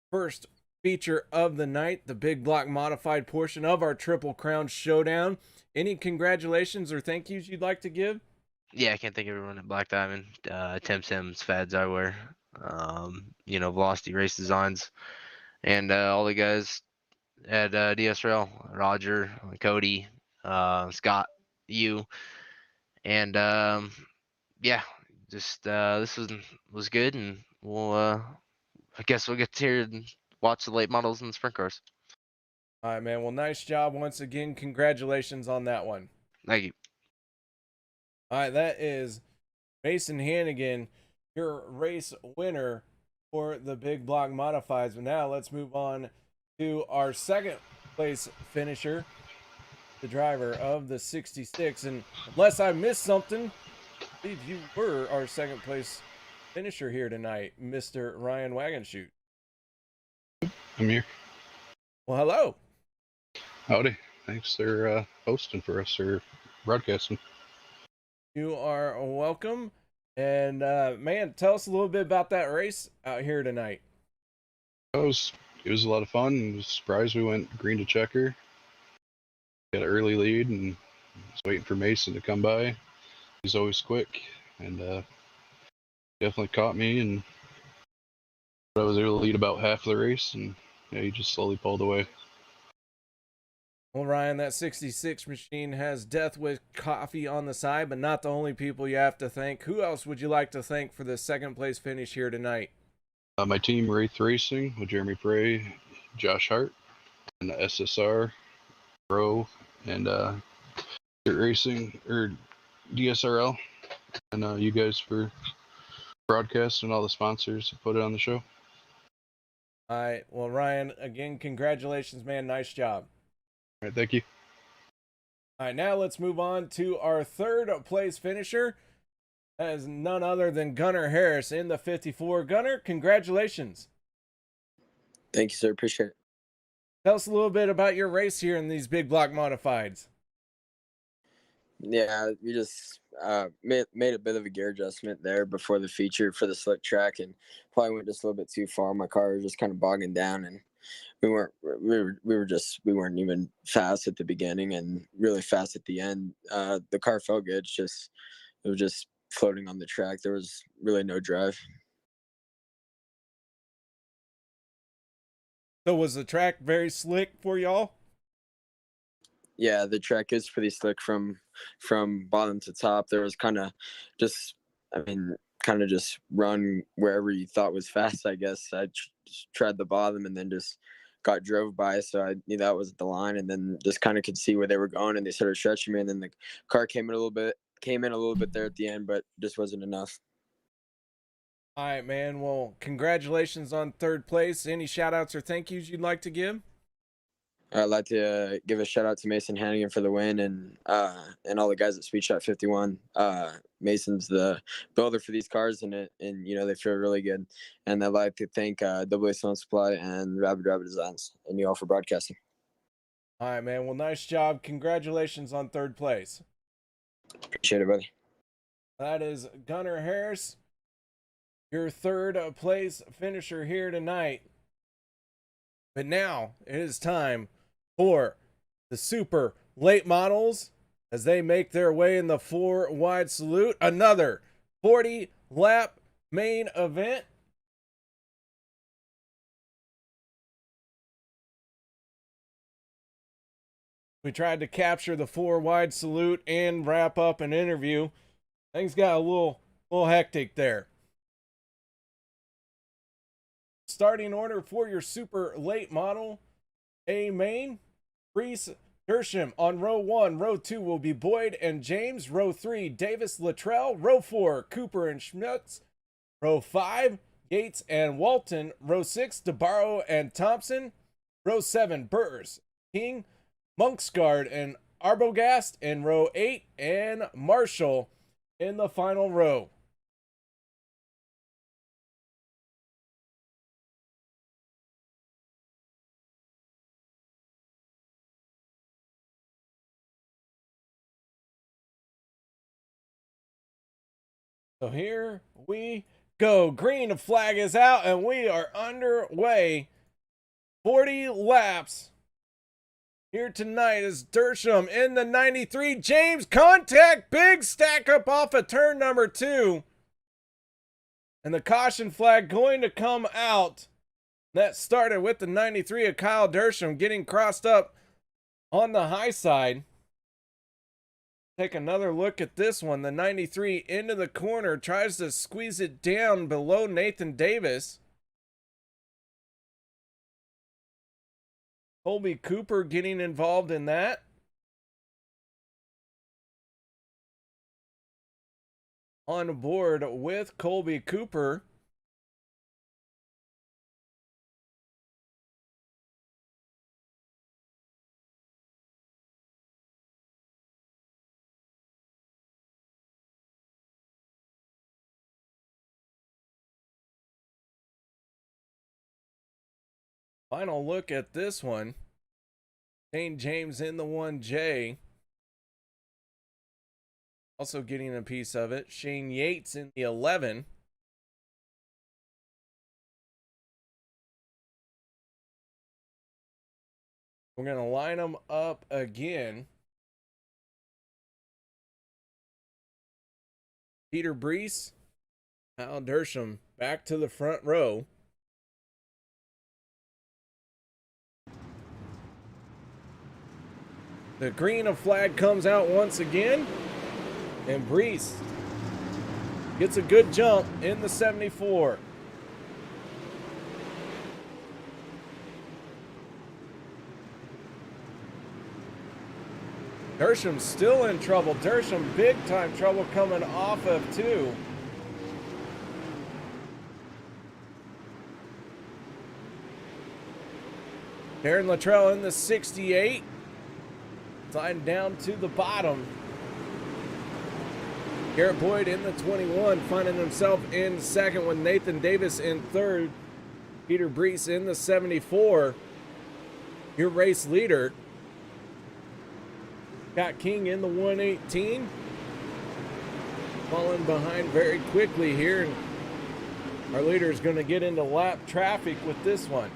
first feature of the night, the big block modified portion of our Triple Crown Showdown. Any congratulations or thank yous you'd like to give? Yeah, I can't thank everyone at Black Diamond, Tim Sims, Fads Eyewear, Velocity Race Designs, and all the guys at DSRL, Roger, Cody, Scott, you, and yeah, just this was good, and I guess we'll get to hear and watch the late models and the sprint cars. All right, man. Well, nice job once again. Congratulations on that one. Thank you. All right, that is Mason Hannigan, your race winner for the big block modifieds. But now let's move on to our second place finisher, the driver of the 66. And unless I missed something, I believe you were our second place finisher here tonight, Mr. Ryan Wagonshoot. I'm here. Well, hello. Howdy. Thanks for hosting for us or broadcasting. You are welcome. And man, tell us a little bit about that race out here tonight. It was a lot of fun. I was surprised we went green to checker. Got an early lead and was waiting for Mason to come by. He's always quick and definitely caught me, and I was able to lead about half of the race, and yeah, he just slowly pulled away. Well, Ryan, that 66 machine has Death with Coffee on the side, but not the only people you have to thank. Who else would you like to thank for the second place finish here tonight? My team, Wraith Racing, with Jeremy Prey, Josh Hart, and the SSR, Pro, and Dirt Racing, or DSRL, and you guys for broadcasting, all the sponsors that put it on the show. All right. Well, Ryan, again, congratulations, man. Nice job. All right, thank you. All right, now let's move on to our third place finisher. That is none other than Gunnar Harris in the 54. Gunnar, congratulations. Thank you, sir. Appreciate it. Tell us a little bit about your race here in these big block modifieds. Yeah, we just made a bit of a gear adjustment there before the feature for the slick track, and probably went just a little bit too far. My car was just kind of bogging down, and we weren't even fast at the beginning and really fast at the end. The car felt good. It was just floating on the track. There was really no drive. So was the track very slick for y'all? Yeah, the track is pretty slick from bottom to top. There was kind of just run wherever you thought was fast, I guess. I tried the bottom and then just got drove by, so I knew that was the line, and then just kind of could see where they were going, and they started stretching me, and then the car came in a little bit there at the end, but just wasn't enough. All right, man. Well, congratulations on third place. Any shout outs or thank yous you'd like to give? I'd like to give a shout out to Mason Hannigan for the win, and all the guys at Sweet Shot 51. Mason's the builder for these cars, and they feel really good. And I'd like to thank WS1 Supply and Rabbit Designs and you all for broadcasting. All right, man. Well, nice job. Congratulations on third place. Appreciate it, buddy. That is Gunnar Harris, your third place finisher here tonight. But now it is time for the super late models as they make their way in the 4 wide salute. Another 40 lap main event. We tried to capture the 4 wide salute and wrap up an interview. Things got a little hectic there. Starting order for your super late model A main. Reese Dersham on row 1. Row 2 will be Boyd and James. Row 3, Davis Luttrell. Row 4, Cooper and Schmutz. Row 5, Gates and Walton. Row 6, DeBarro and Thompson. Row 7, Burrs, King, Monksguard and Arbogast. In row 8, and Marshall in the final row. So here we go. Green flag is out and we are underway. 40 laps here tonight is Dersham in the 93. James, contact, big stack up off of turn number 2. And the caution flag going to come out. That started with the 93 of Kyle Dersham getting crossed up on the high side. Take another look at this one. The 93 into the corner, tries to squeeze it down below Nathan Davis. Colby Cooper getting involved in that. On board with Colby Cooper. Final look at this one. Shane James in the 1J. Also getting a piece of it. Shane Yates in the 11. We're going to line them up again. Peter Brees, Kyle Dersham back to the front row. The green flag comes out once again, and Brees gets a good jump in the 74. Dersham's still in trouble. Dersham big time trouble coming off of 2. Darren Luttrell in the 68. Sliding down to the bottom. Garrett Boyd in the 21, finding himself in second with Nathan Davis in third. Peter Brees in the 74. Your race leader. Got King in the 118. Falling behind very quickly here. And our leader is going to get into lap traffic with this one.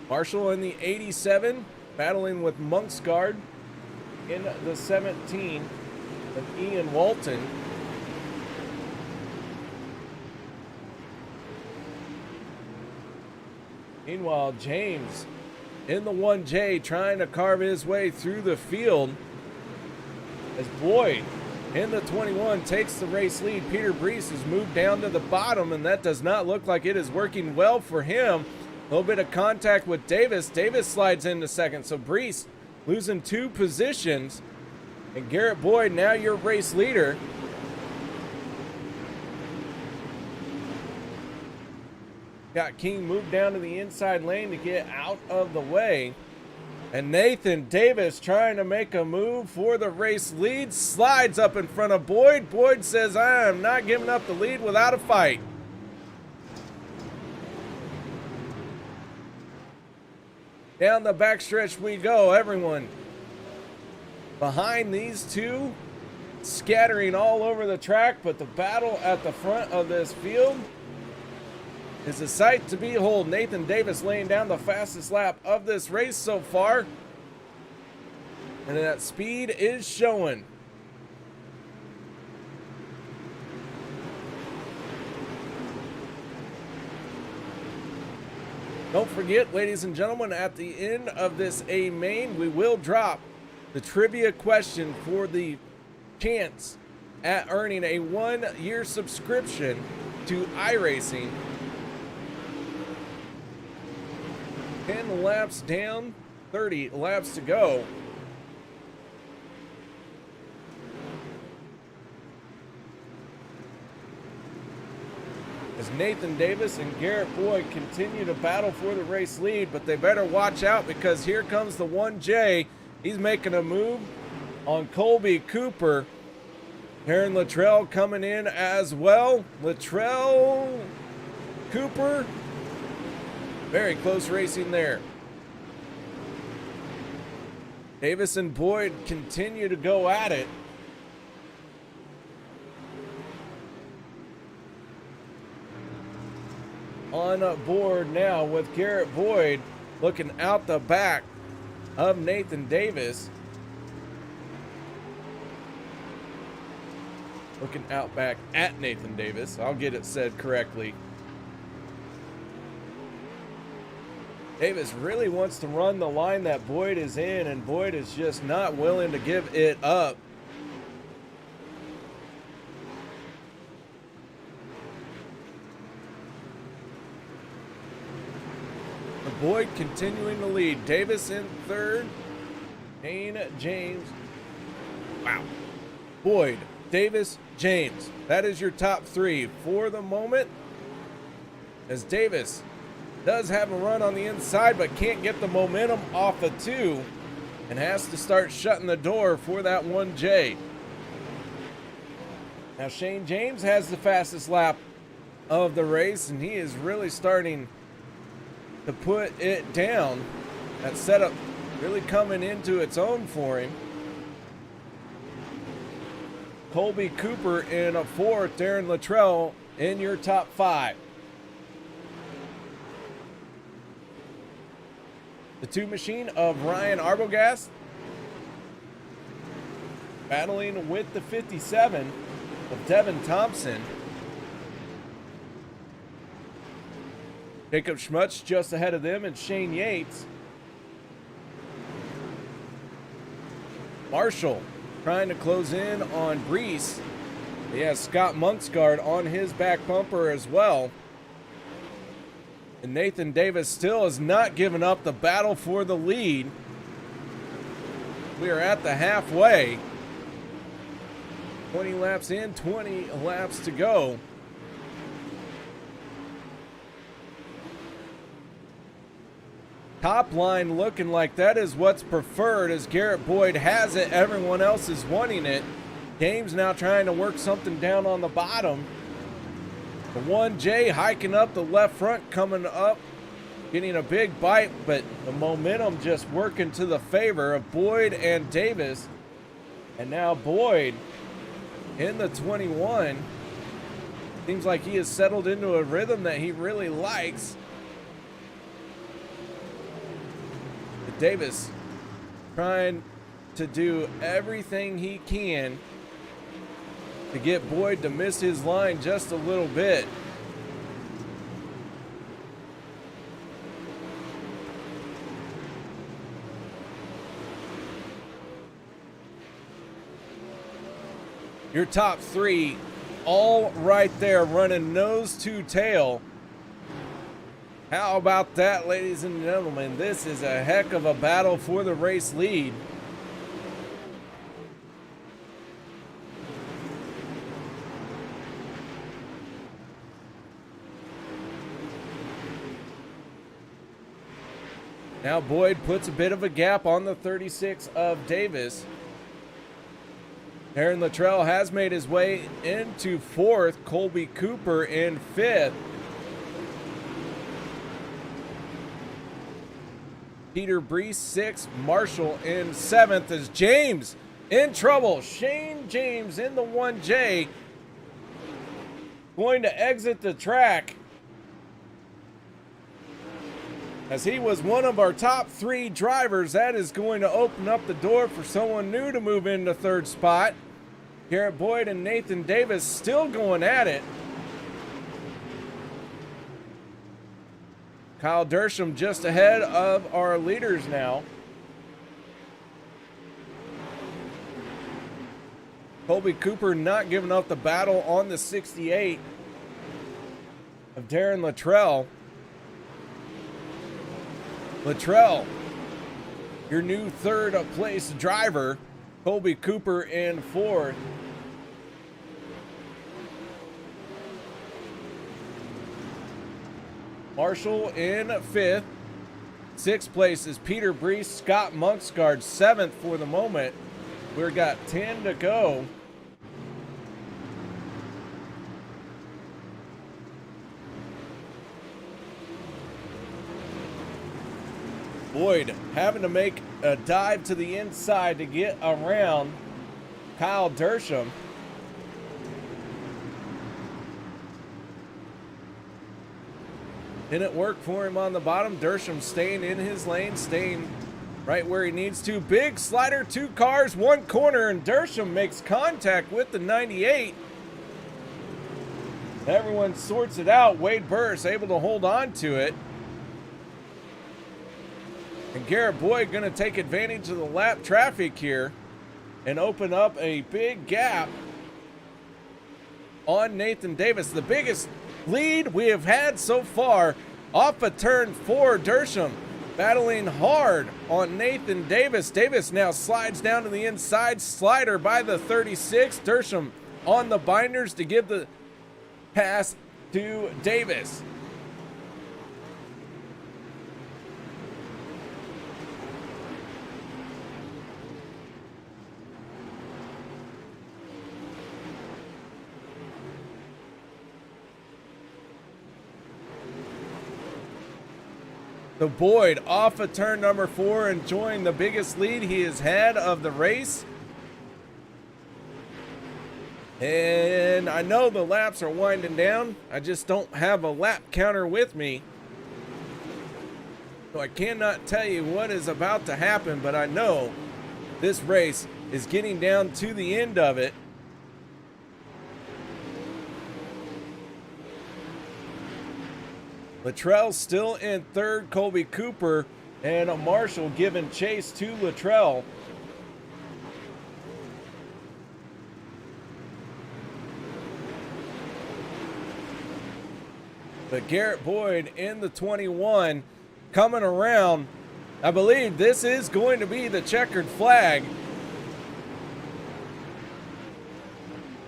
Marshall in the 87, battling with Monksguard in the 17 of Ian Walton. Meanwhile, James in the 1J trying to carve his way through the field as Boyd in the 21 takes the race lead. Peter Brees has moved down to the bottom, and that does not look like it is working well for him. A little bit of contact with Davis. Davis slides into second. So Brees losing 2 positions. And Garrett Boyd, now your race leader. Got King moved down to the inside lane to get out of the way. And Nathan Davis trying to make a move for the race lead. Slides up in front of Boyd. Boyd says, I am not giving up the lead without a fight. Down the backstretch we go, everyone behind these two, scattering all over the track, but the battle at the front of this field is a sight to behold. Nathan Davis laying down the fastest lap of this race so far, and that speed is showing. Don't forget, ladies and gentlemen, at the end of this A main, we will drop the trivia question for the chance at earning a 1-year subscription to iRacing. 10 laps down, 30 laps to go. As Nathan Davis and Garrett Boyd continue to battle for the race lead, but they better watch out because here comes the 1J. He's making a move on Colby Cooper. Aaron Luttrell coming in as well. Luttrell, Cooper, very close racing there. Davis and Boyd continue to go at it. On board now with Garrett Boyd looking out the back of Nathan Davis. Looking out back at Nathan Davis. I'll get it said correctly. Davis really wants to run the line that Boyd is in, and Boyd is just not willing to give it up. Boyd continuing to lead. Davis in third. Shane James. Wow. Boyd, Davis, James. That is your top three for the moment. As Davis does have a run on the inside, but can't get the momentum off of two and has to start shutting the door for that 1J. Now Shane James has the fastest lap of the race, and he is really starting to put it down. That setup really coming into its own for him. Colby Cooper in a fourth, Darren Luttrell in your top five. The two machine of Ryan Arbogast battling with the 57 of Devin Thompson. Jacob Schmutz just ahead of them, and Shane Yates. Marshall trying to close in on Brees. He has Scott Monksguard on his back bumper as well. And Nathan Davis still has not given up the battle for the lead. We are at the halfway. 20 laps in, 20 laps to go. Top line looking like that is what's preferred as Garrett Boyd has it. Everyone else is wanting it. James now trying to work something down on the bottom. The 1J hiking up the left front, coming up, getting a big bite, but the momentum just working to the favor of Boyd and Davis. And now Boyd in the 21. Seems like he has settled into a rhythm that he really likes. Davis trying to do everything he can to get Boyd to miss his line just a little bit. Your top three all right there, running nose to tail. How about that, ladies and gentlemen? This is a heck of a battle for the race lead. Now Boyd puts a bit of a gap on the 36 of Davis. Aaron Luttrell has made his way into fourth. Colby Cooper in fifth. Peter Brees sixth. Marshall in seventh as James in trouble. Shane James in the 1J going to exit the track, as he was one of our top three drivers. That is going to open up the door for someone new to move into third spot. Garrett Boyd and Nathan Davis still going at it. Kyle Dersham just ahead of our leaders now. Colby Cooper not giving up the battle on the 68 of Darren Luttrell. Luttrell, your new third place driver. Colby Cooper in fourth. Marshall in fifth. Sixth place is Peter Brees. Scott Monksgard seventh for the moment. We've got 10 to go. Boyd having to make a dive to the inside to get around Kyle Dersham. Didn't work for him on the bottom. Dersham staying in his lane, staying right where he needs to. Big slider, 2 cars, 1 corner, and Dersham makes contact with the 98. Everyone sorts it out. Wade Burris able to hold on to it. And Garrett Boyd going to take advantage of the lap traffic here and open up a big gap on Nathan Davis. The biggest lead we have had so far off of turn 4. Dersham battling hard on Nathan Davis. Davis now slides down to the inside. Slider by the 36. Dersham on the binders to give the pass to Davis. So Boyd off of turn number 4, enjoying the biggest lead he has had of the race. And I know the laps are winding down. I just don't have a lap counter with me. So I cannot tell you what is about to happen, but I know this race is getting down to the end of it. Luttrell still in third. Colby Cooper and Marshall giving chase to Luttrell. But Garrett Boyd in the 21 coming around. I believe this is going to be the checkered flag.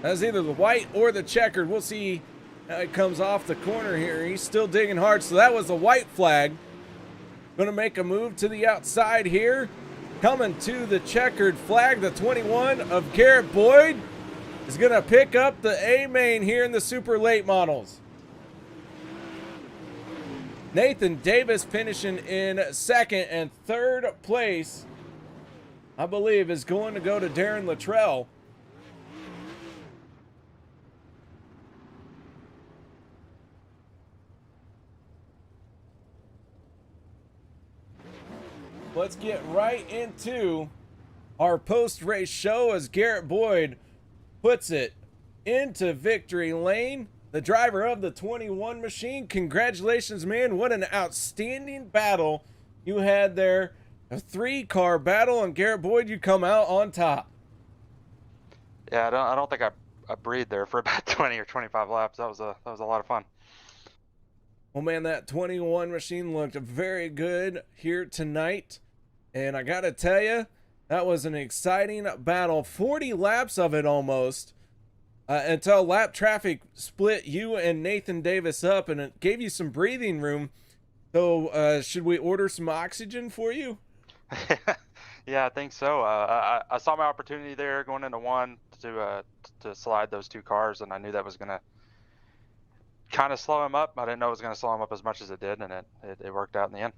That's either the white or the checkered. We'll see how it comes off the corner here. He's still digging hard. So that was the white flag. Going to make a move to the outside here. Coming to the checkered flag. The 21 of Garrett Boyd is going to pick up the A main here in the super late models. Nathan Davis finishing in second, and third place, I believe, is going to go to Darren Luttrell. Let's get right into our post-race show as Garrett Boyd puts it into victory lane. The driver of the 21 machine. Congratulations, man. What an outstanding battle you had there. A 3-car battle, and Garrett Boyd, you come out on top. Yeah, I don't think I breathed there for about 20 or 25 laps. That was a lot of fun. Well, man, that 21 machine looked very good here tonight. And I got to tell you, that was an exciting battle. 40 laps of it almost. Until lap traffic split you and Nathan Davis up, and it gave you some breathing room. So should we order some oxygen for you? Yeah, I think so. I saw my opportunity there going into one to slide those 2 cars, and I knew that was going to kind of slow him up. I didn't know it was going to slow him up as much as it did, and it worked out in the end.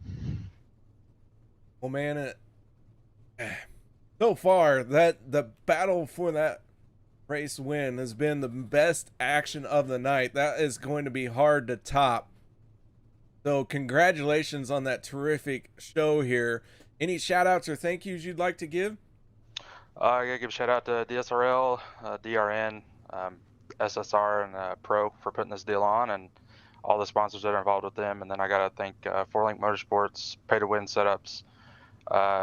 Well, man, so far that the battle for that race win has been the best action of the night. That is going to be hard to top. So congratulations on that terrific show here. Any shout outs or thank yous you'd like to give? I gotta give a shout out to DSRL, DRN, SSR, and Pro for putting this deal on, and all the sponsors that are involved with them. And then I got to thank 4Link Motorsports, Pay to Win Setups.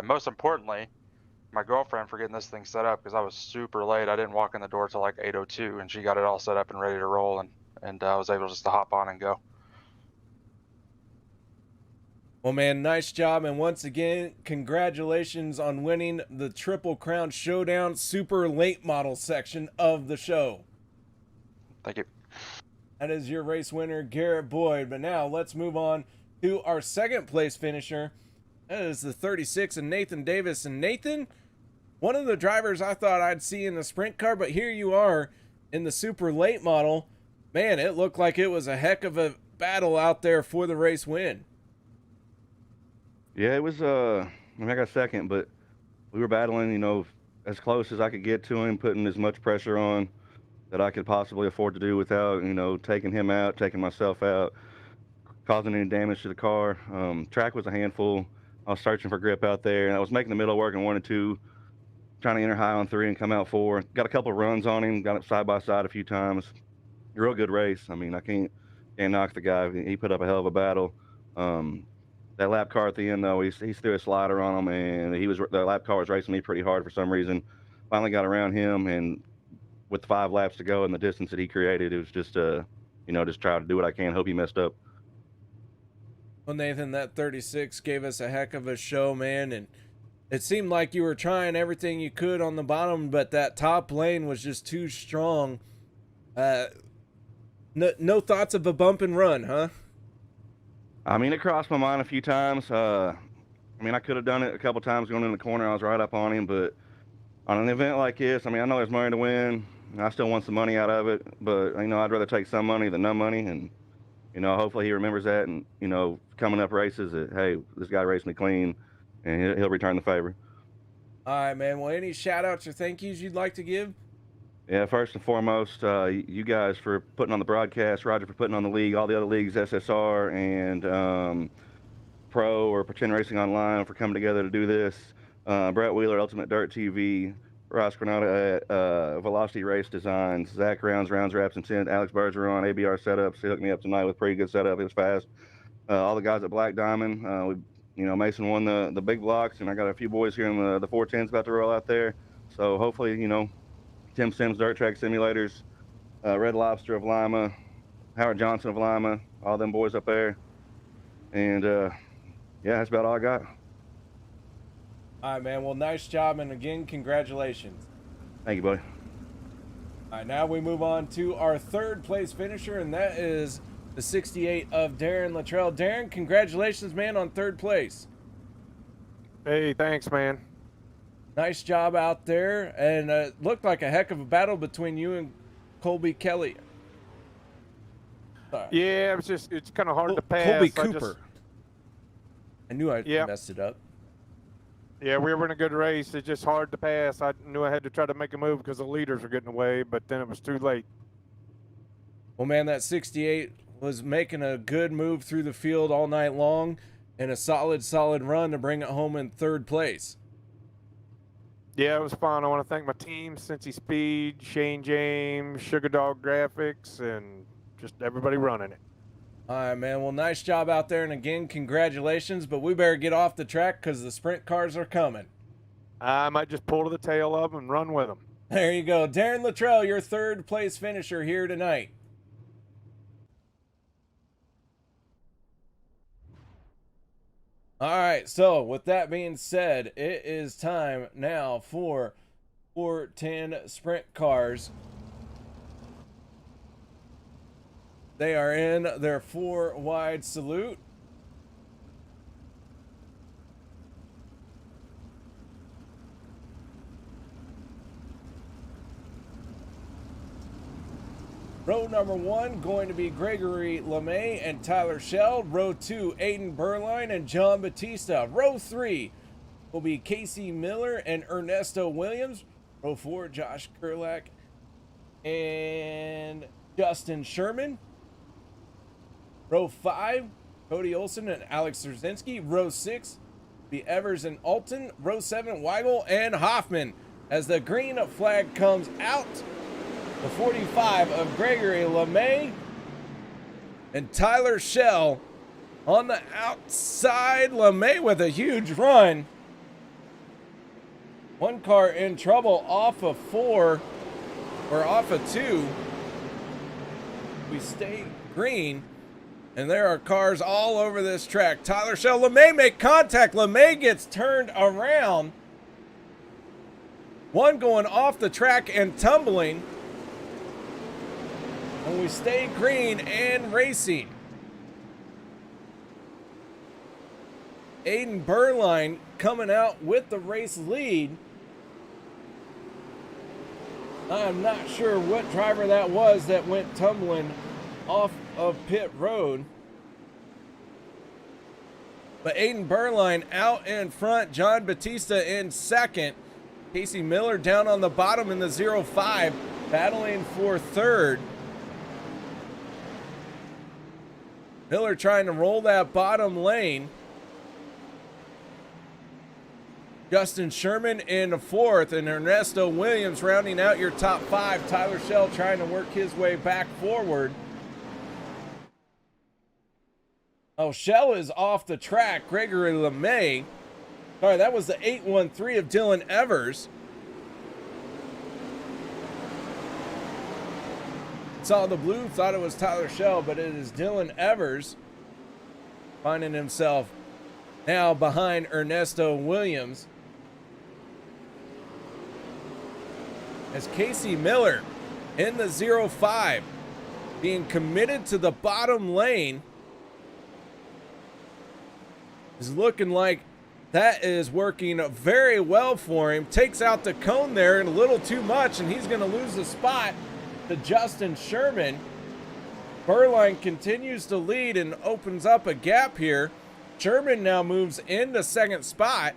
Most importantly, my girlfriend for getting this thing set up, because I was super late. I didn't walk in the door till like 8:02, and she got it all set up and ready to roll, and I was able just to hop on and go. Well, man, nice job. And once again, congratulations on winning the Triple Crown Showdown Super Late Model section of the show. Thank you. That is your race winner, Garrett Boyd. But now let's move on to our second place finisher. That is the 36 and Nathan Davis. And Nathan, one of the drivers I thought I'd see in the sprint car, but here you are in the super late model. Man, it looked like it was a heck of a battle out there for the race win. Yeah, it was, I got second, but we were battling, you know, as close as I could get to him, putting as much pressure on that I could possibly afford to do without, you know, taking him out, taking myself out, causing any damage to the car. Track was a handful. I was searching for grip out there, and I was making the middle work in 1 and 2, trying to enter high on 3 and come out 4. Got a couple of runs on him, got it side by side a few times. A real good race. I mean, I can't knock the guy. He put up a hell of a battle. That lap car at the end, though, he threw a slider on him, and the lap car was racing me pretty hard for some reason. Finally got around him, and with 5 laps to go and the distance that he created, it was just, you know, just try to do what I can. Hope he messed up. Well, Nathan, that 36 gave us a heck of a show, man, and it seemed like you were trying everything you could on the bottom, but that top lane was just too strong. No thoughts of a bump and run, huh? I mean, it crossed my mind a few times. I mean, I could have done it a couple times going in the corner. I was right up on him, but on an event like this, I mean, I know there's money to win. I still want some money out of it, but, you know, I'd rather take some money than no money, and, you know, hopefully he remembers that, and, you know, coming up races that, hey, this guy raced me clean, and he'll return the favor. All right, man. Well, any shout-outs or thank yous you'd like to give? Yeah, first and foremost, you guys for putting on the broadcast, Roger for putting on the league, all the other leagues, SSR and Pro or Pretend Racing Online for coming together to do this. Brett Wheeler, Ultimate Dirt TV, Ross Granada at Velocity Race Designs, Zach Rounds, Wraps and Tint, Alex Bergeron, ABR Setups. He hooked me up tonight with pretty good setup. It was fast. All the guys at Black Diamond. You know, Mason won the big blocks, and I got a few boys here in the 410s about to roll out there. So hopefully, you know, Tim Sims Dirt Track Simulators, Red Lobster of Lima, Howard Johnson of Lima, all them boys up there. And, yeah, that's about all I got. All right, man. Well, nice job, and again, congratulations. Thank you, buddy. All right, now we move on to our third place finisher, and that is the 68 of Darren Luttrell. Darren, congratulations, man, on third place. Hey, thanks, man. Nice job out there, and it looked like a heck of a battle between you and Colby Kelly. Sorry. Yeah, it's kind of hard to pass. Colby Cooper. I knew I messed it up. Yeah, we were in a good race. It's just hard to pass. I knew I had to try to make a move because the leaders were getting away, but then it was too late. Well, man, that 68 was making a good move through the field all night long, and a solid run to bring it home in third place. Yeah, it was fun. I want to thank my team, Cincy Speed, Shane James, Sugar Dog Graphics, and just everybody running it. All right, man. Well, nice job out there, and again, congratulations, but we better get off the track because the sprint cars are coming. I might just pull to the tail of them and run with them. There you go. Darren Luttrell, your third place finisher here tonight. All right, so with that being said, it is time now for 410 sprint cars. They are in their 4 wide salute. Row number 1 going to be Gregory LeMay and Tyler Shell. Row 2, Aiden Berline and John Batista. Row 3 will be Casey Miller and Ernesto Williams. Row 4, Josh Kurlak and Justin Sherman. Row 5, Cody Olson and Alex Trzynski. Row 6, be Evers and Alton. Row 7, Weigel and Hoffman. As the green flag comes out, the 45 of Gregory LeMay and Tyler Shell on the outside. LeMay with a huge run. One car in trouble off of 4, or off of 2. We stay green, and there are cars all over this track. Tyler Shell, LeMay make contact. LeMay gets turned around. One going off the track and tumbling. And we stay green and racing. Aiden Berline coming out with the race lead. I'm not sure what driver that was that went tumbling off of pit road. But Aiden Berline out in front. John Batista in second. Casey Miller down on the bottom in the 0-5, battling for third. Miller trying to roll that bottom lane. Justin Sherman in fourth, and Ernesto Williams rounding out your top 5. Tyler Shell trying to work his way back forward. Oh, Shell is off the track. Gregory LeMay. Sorry, that was the 813 of Dylan Evers. Saw the blue, thought it was Tyler Shell, but it is Dylan Evers finding himself now behind Ernesto Williams. As Casey Miller in the 0-5 being committed to the bottom lane is looking like that is working very well for him. Takes out the cone there and a little too much, and he's going to lose the spot to Justin Sherman. Berline continues to lead and opens up a gap here. Sherman now moves into second spot.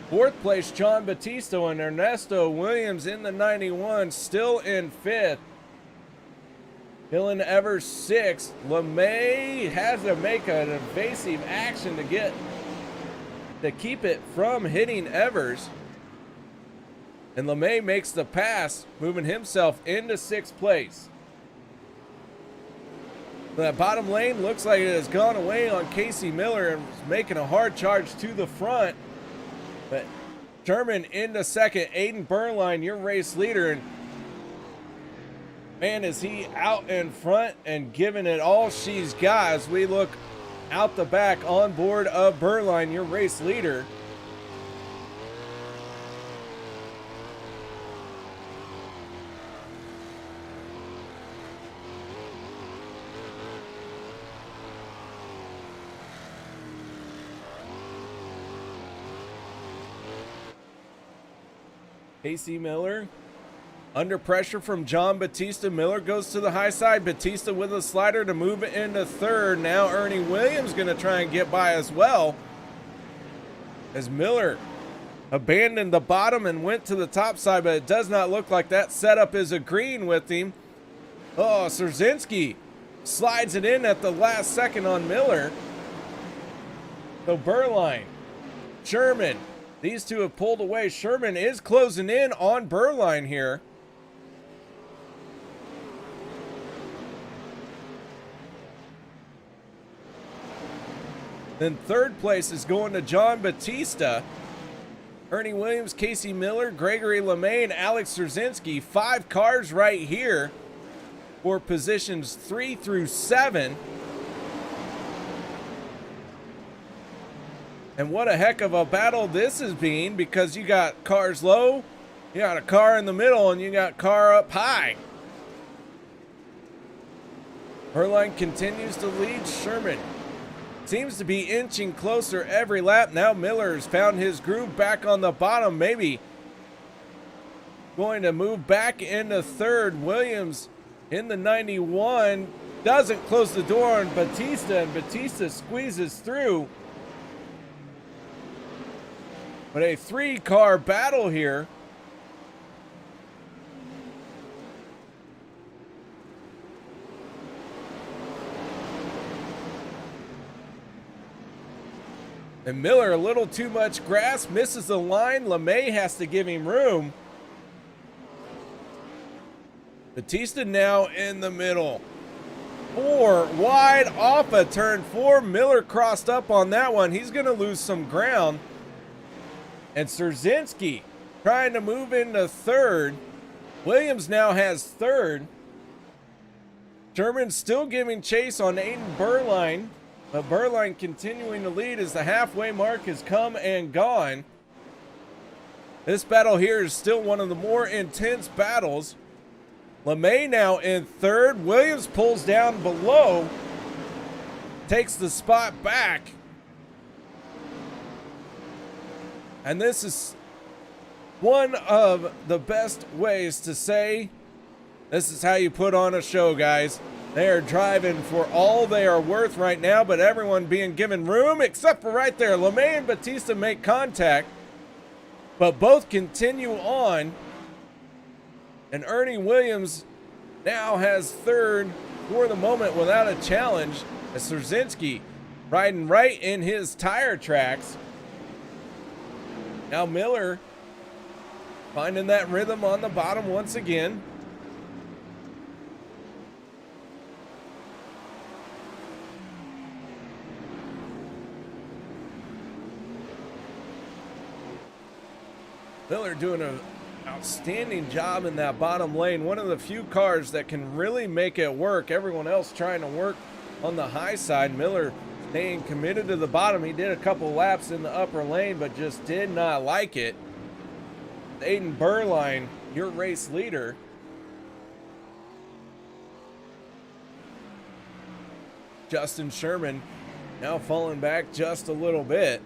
Fourth place, John Batista, and Ernesto Williams in the 91, still in fifth. Dylan Evers sixth. LeMay has to make an evasive action to keep it from hitting Evers. And LeMay makes the pass, moving himself into sixth place. That bottom lane looks like it has gone away on Casey Miller and is making a hard charge to the front. But Sherman into second. Aiden Berline, your race leader. And man, is he out in front and giving it all she's got as we look out the back on board of Berline, your race leader. Casey Miller under pressure from John Batista. Miller goes to the high side. Batista with a slider to move it into third. Now Ernie Williams going to try and get by as well, as Miller abandoned the bottom and went to the top side, but it does not look like that setup is agreeing with him. Oh, Szerzynski slides it in at the last second on Miller. So Berline, Sherman, these two have pulled away. Sherman is closing in on Berline here. Then third place is going to John Batista. Ernie Williams, Casey Miller, Gregory LeMay, and Alex Szerzynski. 5 cars right here for positions 3 through 7. And what a heck of a battle this is being, because you got cars low, you got a car in the middle, and you got car up high. Berline continues to lead. Sherman seems to be inching closer every lap. Now Miller's found his groove back on the bottom, maybe going to move back into third. Williams in the 91 doesn't close the door on Batista, and Batista squeezes through. But a 3-car battle here. And Miller, a little too much grass, misses the line. LeMay has to give him room. Batista now in the middle. 4 wide off a turn 4. Miller crossed up on that one. He's going to lose some ground. And Szerzynski trying to move into third. Williams now has third. Sherman still giving chase on Aiden Burline. But Burline continuing to lead as the halfway mark has come and gone. This battle here is still one of the more intense battles. LeMay now in third. Williams pulls down below. Takes the spot back. And this is one of the best ways to say this is how you put on a show, guys. They are driving for all they are worth right now, but everyone being given room except for right there. LeMay and Batista make contact, but both continue on. And Ernie Williams now has third for the moment without a challenge, as Szerzynski riding right in his tire tracks. Now Miller finding that rhythm on the bottom once again. Miller doing an outstanding job in that bottom lane. One of the few cars that can really make it work. Everyone else trying to work on the high side. Miller staying committed to the bottom. He did a couple laps in the upper lane, but just did not like it. Aiden Burline, your race leader. Justin Sherman now falling back just a little bit.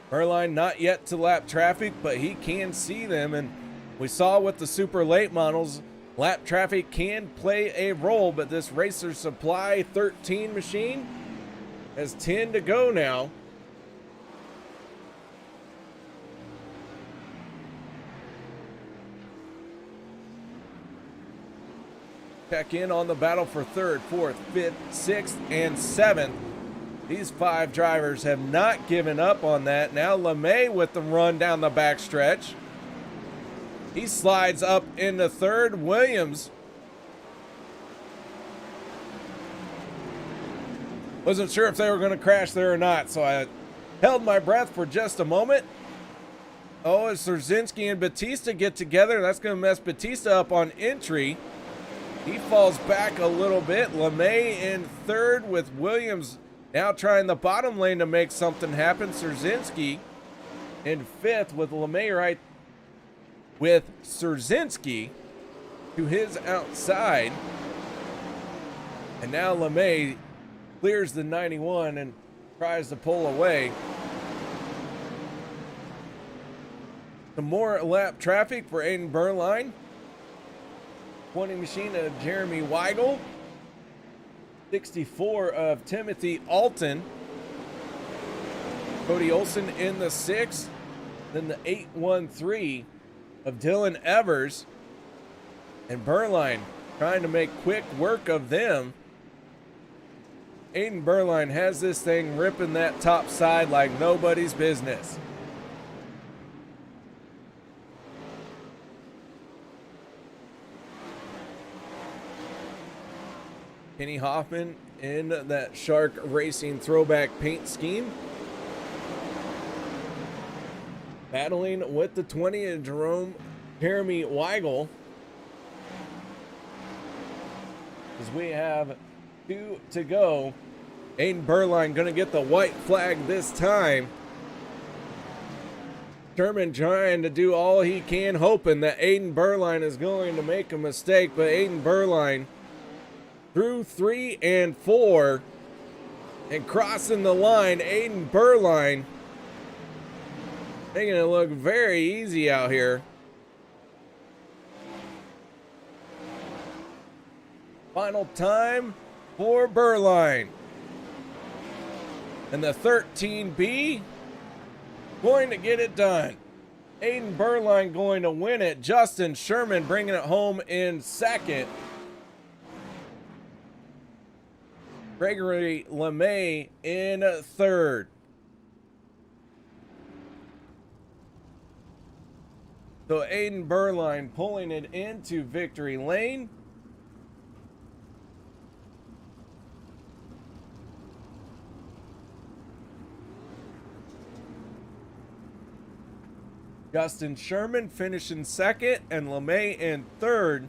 Burline not yet to lap traffic, but he can see them. And we saw with the super late models, lap traffic can play a role, but this Racer Supply 13 machine has 10 to go now. Check in on the battle for third, fourth, fifth, sixth, and 7th. These 5 drivers have not given up on that. Now LeMay with the run down the backstretch. He slides up into third. Williams wasn't sure if they were going to crash there or not, so I held my breath for just a moment. Oh, as Szerzynski and Batista get together, that's going to mess Batista up on entry. He falls back a little bit. LeMay in third with Williams now trying the bottom lane to make something happen. Szerzynski in 5th with LeMay right with Szerzynski to his outside. And now LeMay clears the 91 and tries to pull away. Some more lap traffic for Aiden Burline. 20 machine of Jeremy Weigel. 64 of Timothy Alton. Cody Olson in the 6th. Then the 813 of Dylan Evers. And Burline trying to make quick work of them. Aiden Burline has this thing ripping that top side like nobody's business. Kenny Hoffman in that Shark Racing throwback paint scheme. Battling with the 20 of Jeremy Weigel. As we have 2 to go. Aiden Burline going to get the white flag this time. Sherman trying to do all he can, hoping that Aiden Burline is going to make a mistake, but Aiden Burline through 3 and 4 and crossing the line. Aiden Burline making it look very easy out here. Final time for Burline. And the 13B going to get it done. Aiden Burline going to win it. Justin Sherman bringing it home in 2nd. Gregory LeMay in 3rd. So Aiden Burline pulling it into victory lane. Justin Sherman finishing second and LeMay in third.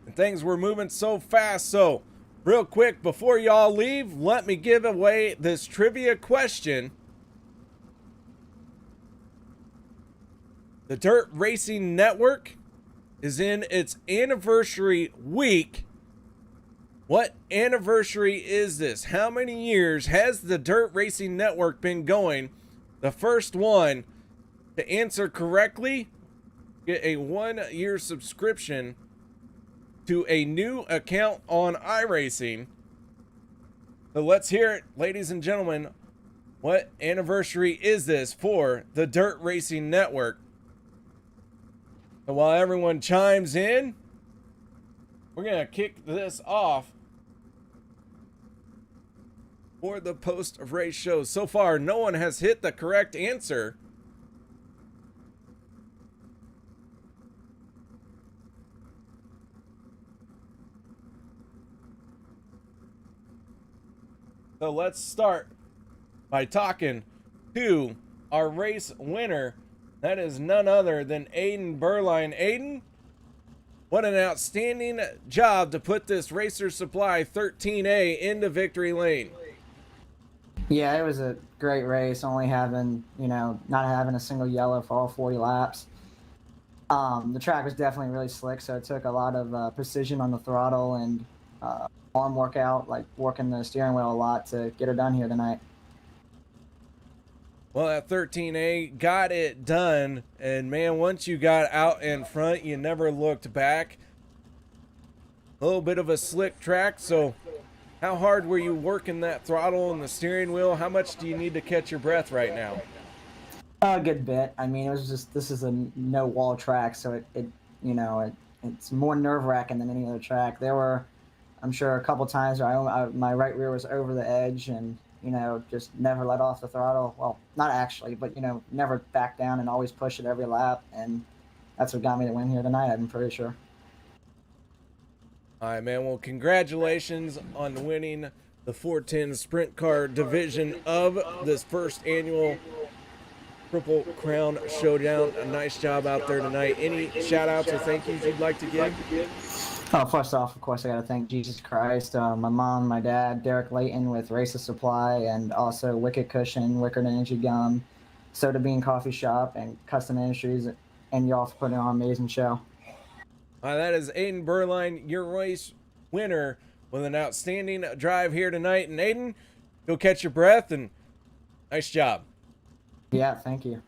And things were moving so fast. So real quick, before y'all leave, let me give away this trivia question. The Dirt Racing Network is in its anniversary week. What anniversary is this? How many years has the Dirt Racing Network been going? The first one to answer correctly get a 1-year subscription to a new account on iRacing. So let's hear it, ladies and gentlemen. What anniversary is this for the Dirt Racing Network? So while everyone chimes in, we're going to kick this off for the post-race show. So far, no one has hit the correct answer. So let's start by talking to our race winner. That is none other than Aiden Burline. Aiden, what an outstanding job to put this Racer Supply 13A into victory lane. Yeah, it was a great race, only having, not having a single yellow for all 40 laps. The track was definitely really slick, so it took a lot of precision on the throttle and arm workout, like working the steering wheel a lot to get her done here tonight. Well, that 13A got it done, and man, once you got out in front, you never looked back. A little bit of a slick track, so how hard were you working that throttle and the steering wheel? How much do you need to catch your breath right now? A good bit. I mean, it was just, this is a no wall track, so it's more nerve wracking than any other track. There were, I'm sure, a couple times where my right rear was over the edge and, just never let off the throttle. Well, not actually, but, never back down and always push it every lap. And that's what got me to win here tonight, I'm pretty sure. All right, man. Well, congratulations on winning the 410 Sprint Car division of this first annual Triple Crown Showdown. A nice job out there tonight. Any shout outs or thank yous you'd like to give? Oh, first off, of course, I got to thank Jesus Christ, my mom, my dad, Derek Layton with Racer Supply, and also Wicked Cushion, Wicked Energy Gum, Soda Bean Coffee Shop, and Custom Industries, and y'all for putting on an amazing show. That is Aiden Burline, your race winner, with an outstanding drive here tonight. And Aiden, go catch your breath, and nice job. Yeah, thank you.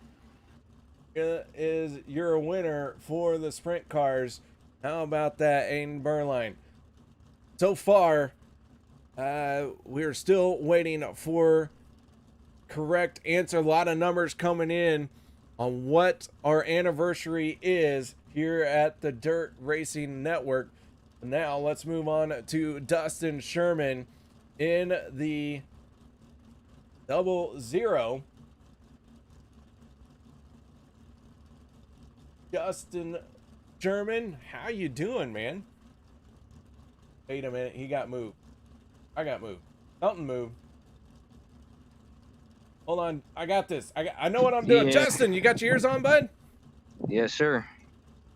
Here is your winner for the sprint cars. How about that, Aiden Burline? So far, we're still waiting for correct answer. A lot of numbers coming in on what our anniversary is here at the Dirt Racing Network. Now let's move on to Dustin Sherman in the 00. Dustin Sherman, how you doing, man? Wait a minute, he got moved. I got moved. Something moved. Hold on, I got this. I know what I'm doing. Yeah. Justin, you got your ears on, bud? Yes, sir.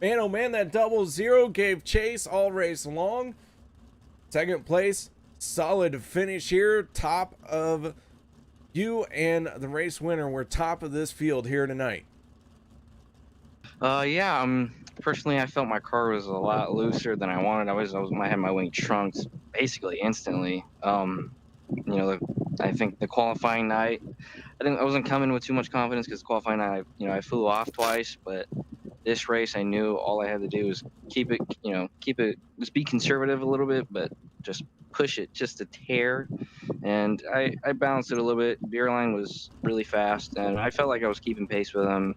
Man, oh man, that 00 gave chase all race long. Second place, solid finish here. Top of you and the race winner. We're top of this field here tonight. Yeah. Personally, I felt my car was a lot looser than I wanted. I had my wing shrunk basically instantly. I think the qualifying night, I wasn't coming with too much confidence because qualifying night, I flew off twice, but this race, I knew all I had to do was keep it, just be conservative a little bit, but just push it just a tear. And I balanced it a little bit. Beerline was really fast, and I felt like I was keeping pace with him.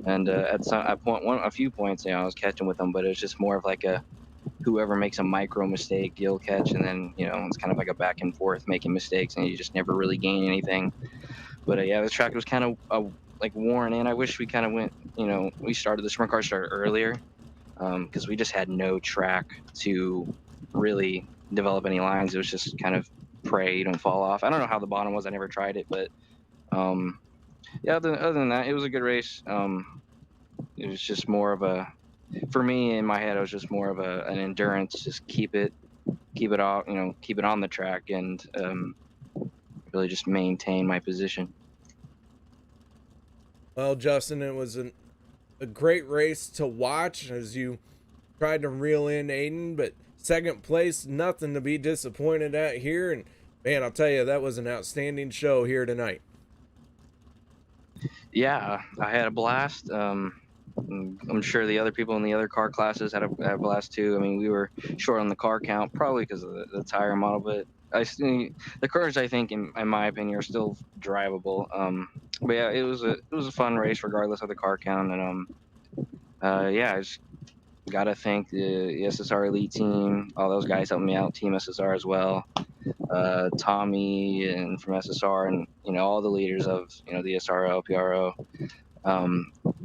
And at a few points, I was catching with him, but it was just more of like whoever makes a micro mistake, you'll catch, and then it's kind of like a back and forth making mistakes, and you just never really gain anything. But yeah, this track was kind of like worn in. I wish we kind of went, we started the sprint car started earlier, because we just had no track to really develop any lines. It was just kind of pray you don't fall off. I don't know how the bottom was. I never tried it, but yeah. Other than that, it was a good race. It was just more of a, for me in my head, it was just more of an endurance. Just keep it off, keep it on the track, and really just maintain my position. Well, Justin, it was a great race to watch as you tried to reel in Aiden, but second place, nothing to be disappointed at here. And man, I'll tell you, that was an outstanding show here tonight. Yeah, I had a blast. I'm sure the other people in the other car classes had a blast too. I mean, we were short on the car count, probably because of the tire model, but the cars, I think, in my opinion, are still drivable. But yeah, it was a fun race regardless of the car count, and yeah, I just gotta thank the SSR Elite team, all those guys helping me out, Team SSR as well, Tommy and from SSR, and all the leaders of the SRO, PRO,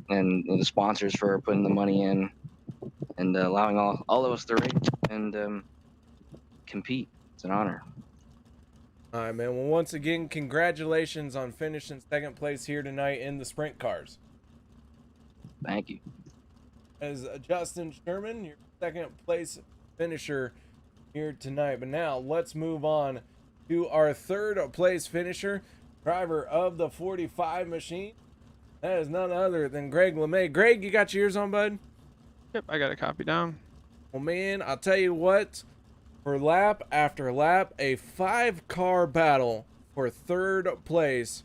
and the sponsors for putting the money in and allowing all of us to race and compete. It's an honor. All right, man. Well, once again, congratulations on finishing second place here tonight in the sprint cars. Thank you. As Justin Sherman, your second place finisher here tonight. But now let's move on to our third place finisher, driver of the 45 machine. That is none other than Greg LeMay. Greg, you got your ears on, bud? Yep, I got a copy down. Well, man, I'll tell you what. For lap after lap, a 5-car battle for third place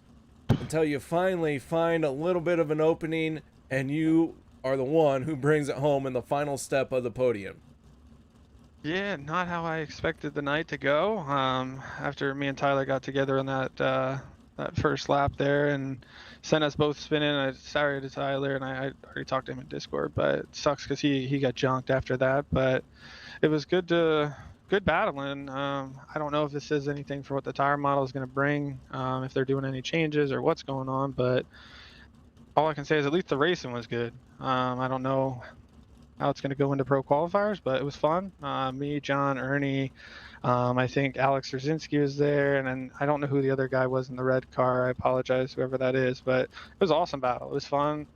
until you finally find a little bit of an opening and you are the one who brings it home in the final step of the podium. Yeah, not how I expected the night to go. After me and Tyler got together on that first lap there and sent us both spinning, sorry to Tyler, and I already talked to him in Discord, but it sucks because he got junked after that. But it was good battling. I don't know if this is anything for what the tire model is going to bring, if they're doing any changes or what's going on, but all I can say is at least the racing was good. I don't know how it's going to go into pro qualifiers, but it was fun. Me, John, Ernie, I think Alex Rzinski was there, and then I don't know who the other guy was in the red car. I apologize, whoever that is, but it was an awesome battle. It was fun.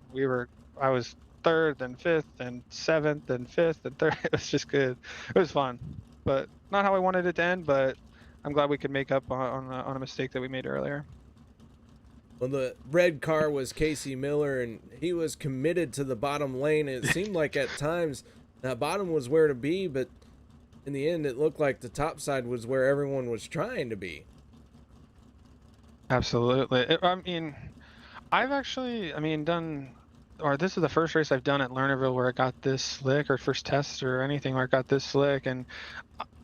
I was third, then fifth, then seventh, then fifth, and third. It was just good. It was fun, but not how I wanted it to end, but I'm glad we could make up on a mistake that we made earlier. Well, the red car was Casey Miller, and he was committed to the bottom lane. It seemed like at times that bottom was where to be, but in the end, it looked like the top side was where everyone was trying to be. Absolutely. I mean, I've actually, this is the first race I've done at Lernerville where it got this slick, or first test or anything where it got this slick, and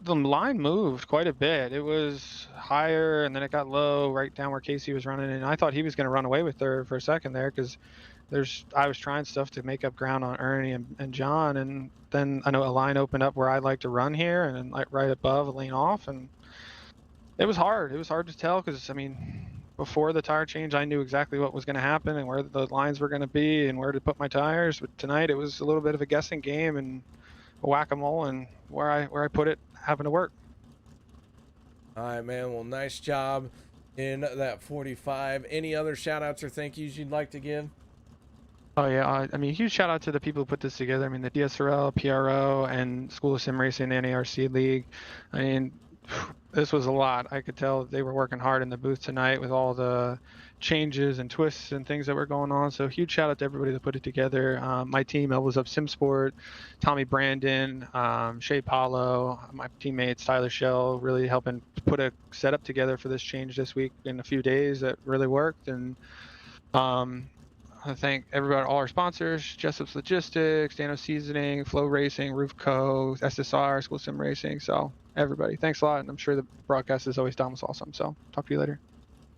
the line moved quite a bit. It was higher and then it got low right down where Casey was running, and I thought he was going to run away with her for a second there because I was trying stuff to make up ground on Ernie and John, and then I know a line opened up where I like to run here and like right above a lane off, and it was hard. It was hard to tell because before the tire change I knew exactly what was going to happen and where the lines were going to be and where to put my tires, but tonight it was a little bit of a guessing game and a whack-a-mole, and where I put it having to work. All right, man. Well, nice job in that 45. Any other shout outs or thank yous you'd like to give? Oh yeah, huge shout out to the people who put this together. The DSRL, PRO, and School of Sim Racing, the NARC League. This was a lot. I could tell they were working hard in the booth tonight with all the changes and twists and things that were going on. So huge shout out to everybody that put it together. My team, Elbows Up Sim Sport, Tommy Brandon, Shay Paulo, my teammates, Tyler Shell, really helping put a setup together for this change this week in a few days that really worked. And I thank everybody, all our sponsors, Jessup's Logistics, Dano Seasoning, Flow Racing, Roof Co., SSR, School Sim Racing. So everybody, thanks a lot. And I'm sure the broadcast is always down was awesome. So talk to you later.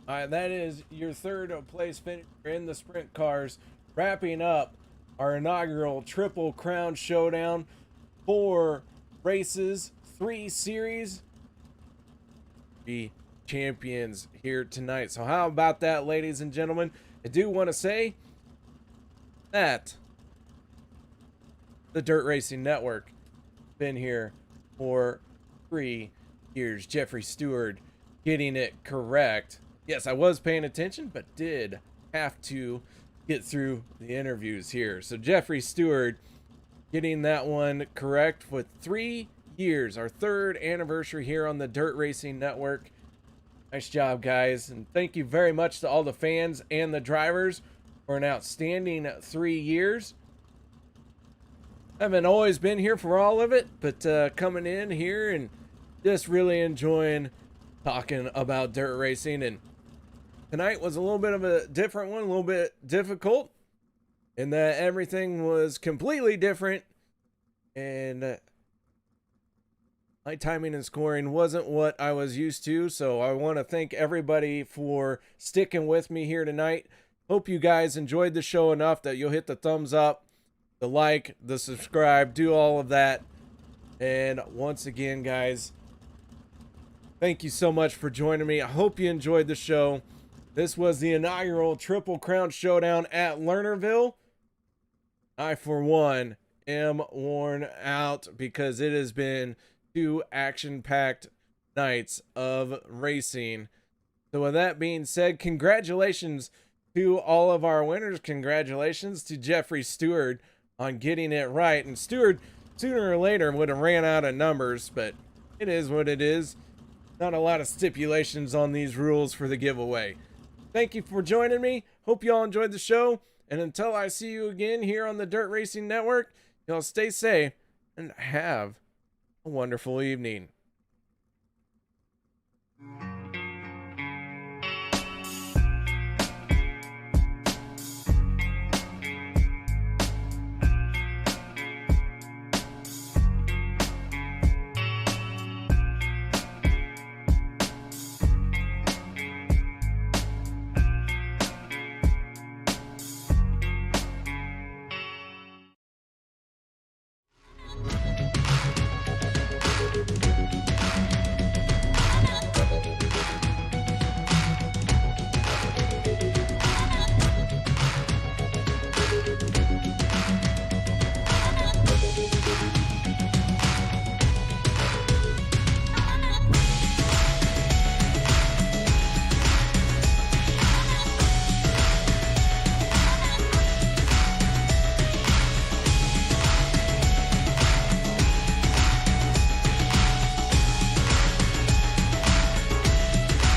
All right, that is your third place finisher in the sprint cars, wrapping up our inaugural Triple Crown Showdown. 4 races, 3 series, 3 champions here tonight. So how about that, ladies and gentlemen? I do want to say that the Dirt Racing Network been here for 3 years. Jeffrey Stewart getting it correct. Yes, I was paying attention, but did have to get through the interviews here. So Jeffrey Stewart getting that one correct with 3 years, our 3rd anniversary here on the Dirt Racing Network. Nice job, guys, and thank you very much to all the fans and the drivers for an outstanding 3 years. I haven't always been here for all of it, but coming in here and just really enjoying talking about dirt racing. And tonight was a little bit of a different one, a little bit difficult, in that everything was completely different, and my timing and scoring wasn't what I was used to. So I want to thank everybody for sticking with me here tonight. Hope you guys enjoyed the show enough that you'll hit the thumbs up, the like, the subscribe, do all of that. And once again, guys, thank you so much for joining me. I hope you enjoyed the show. This was the inaugural Triple Crown Showdown at Lernerville. I, for one, am worn out because it has been 2 action-packed nights of racing. So with that being said, congratulations to all of our winners. Congratulations to Jeffrey Stewart on getting it right. And Stewart, sooner or later, would have ran out of numbers, but it is what it is. Not a lot of stipulations on these rules for the giveaway. Thank you for joining me. Hope you all enjoyed the show. And until I see you again here on the Dirt Racing Network, y'all stay safe and have a wonderful evening.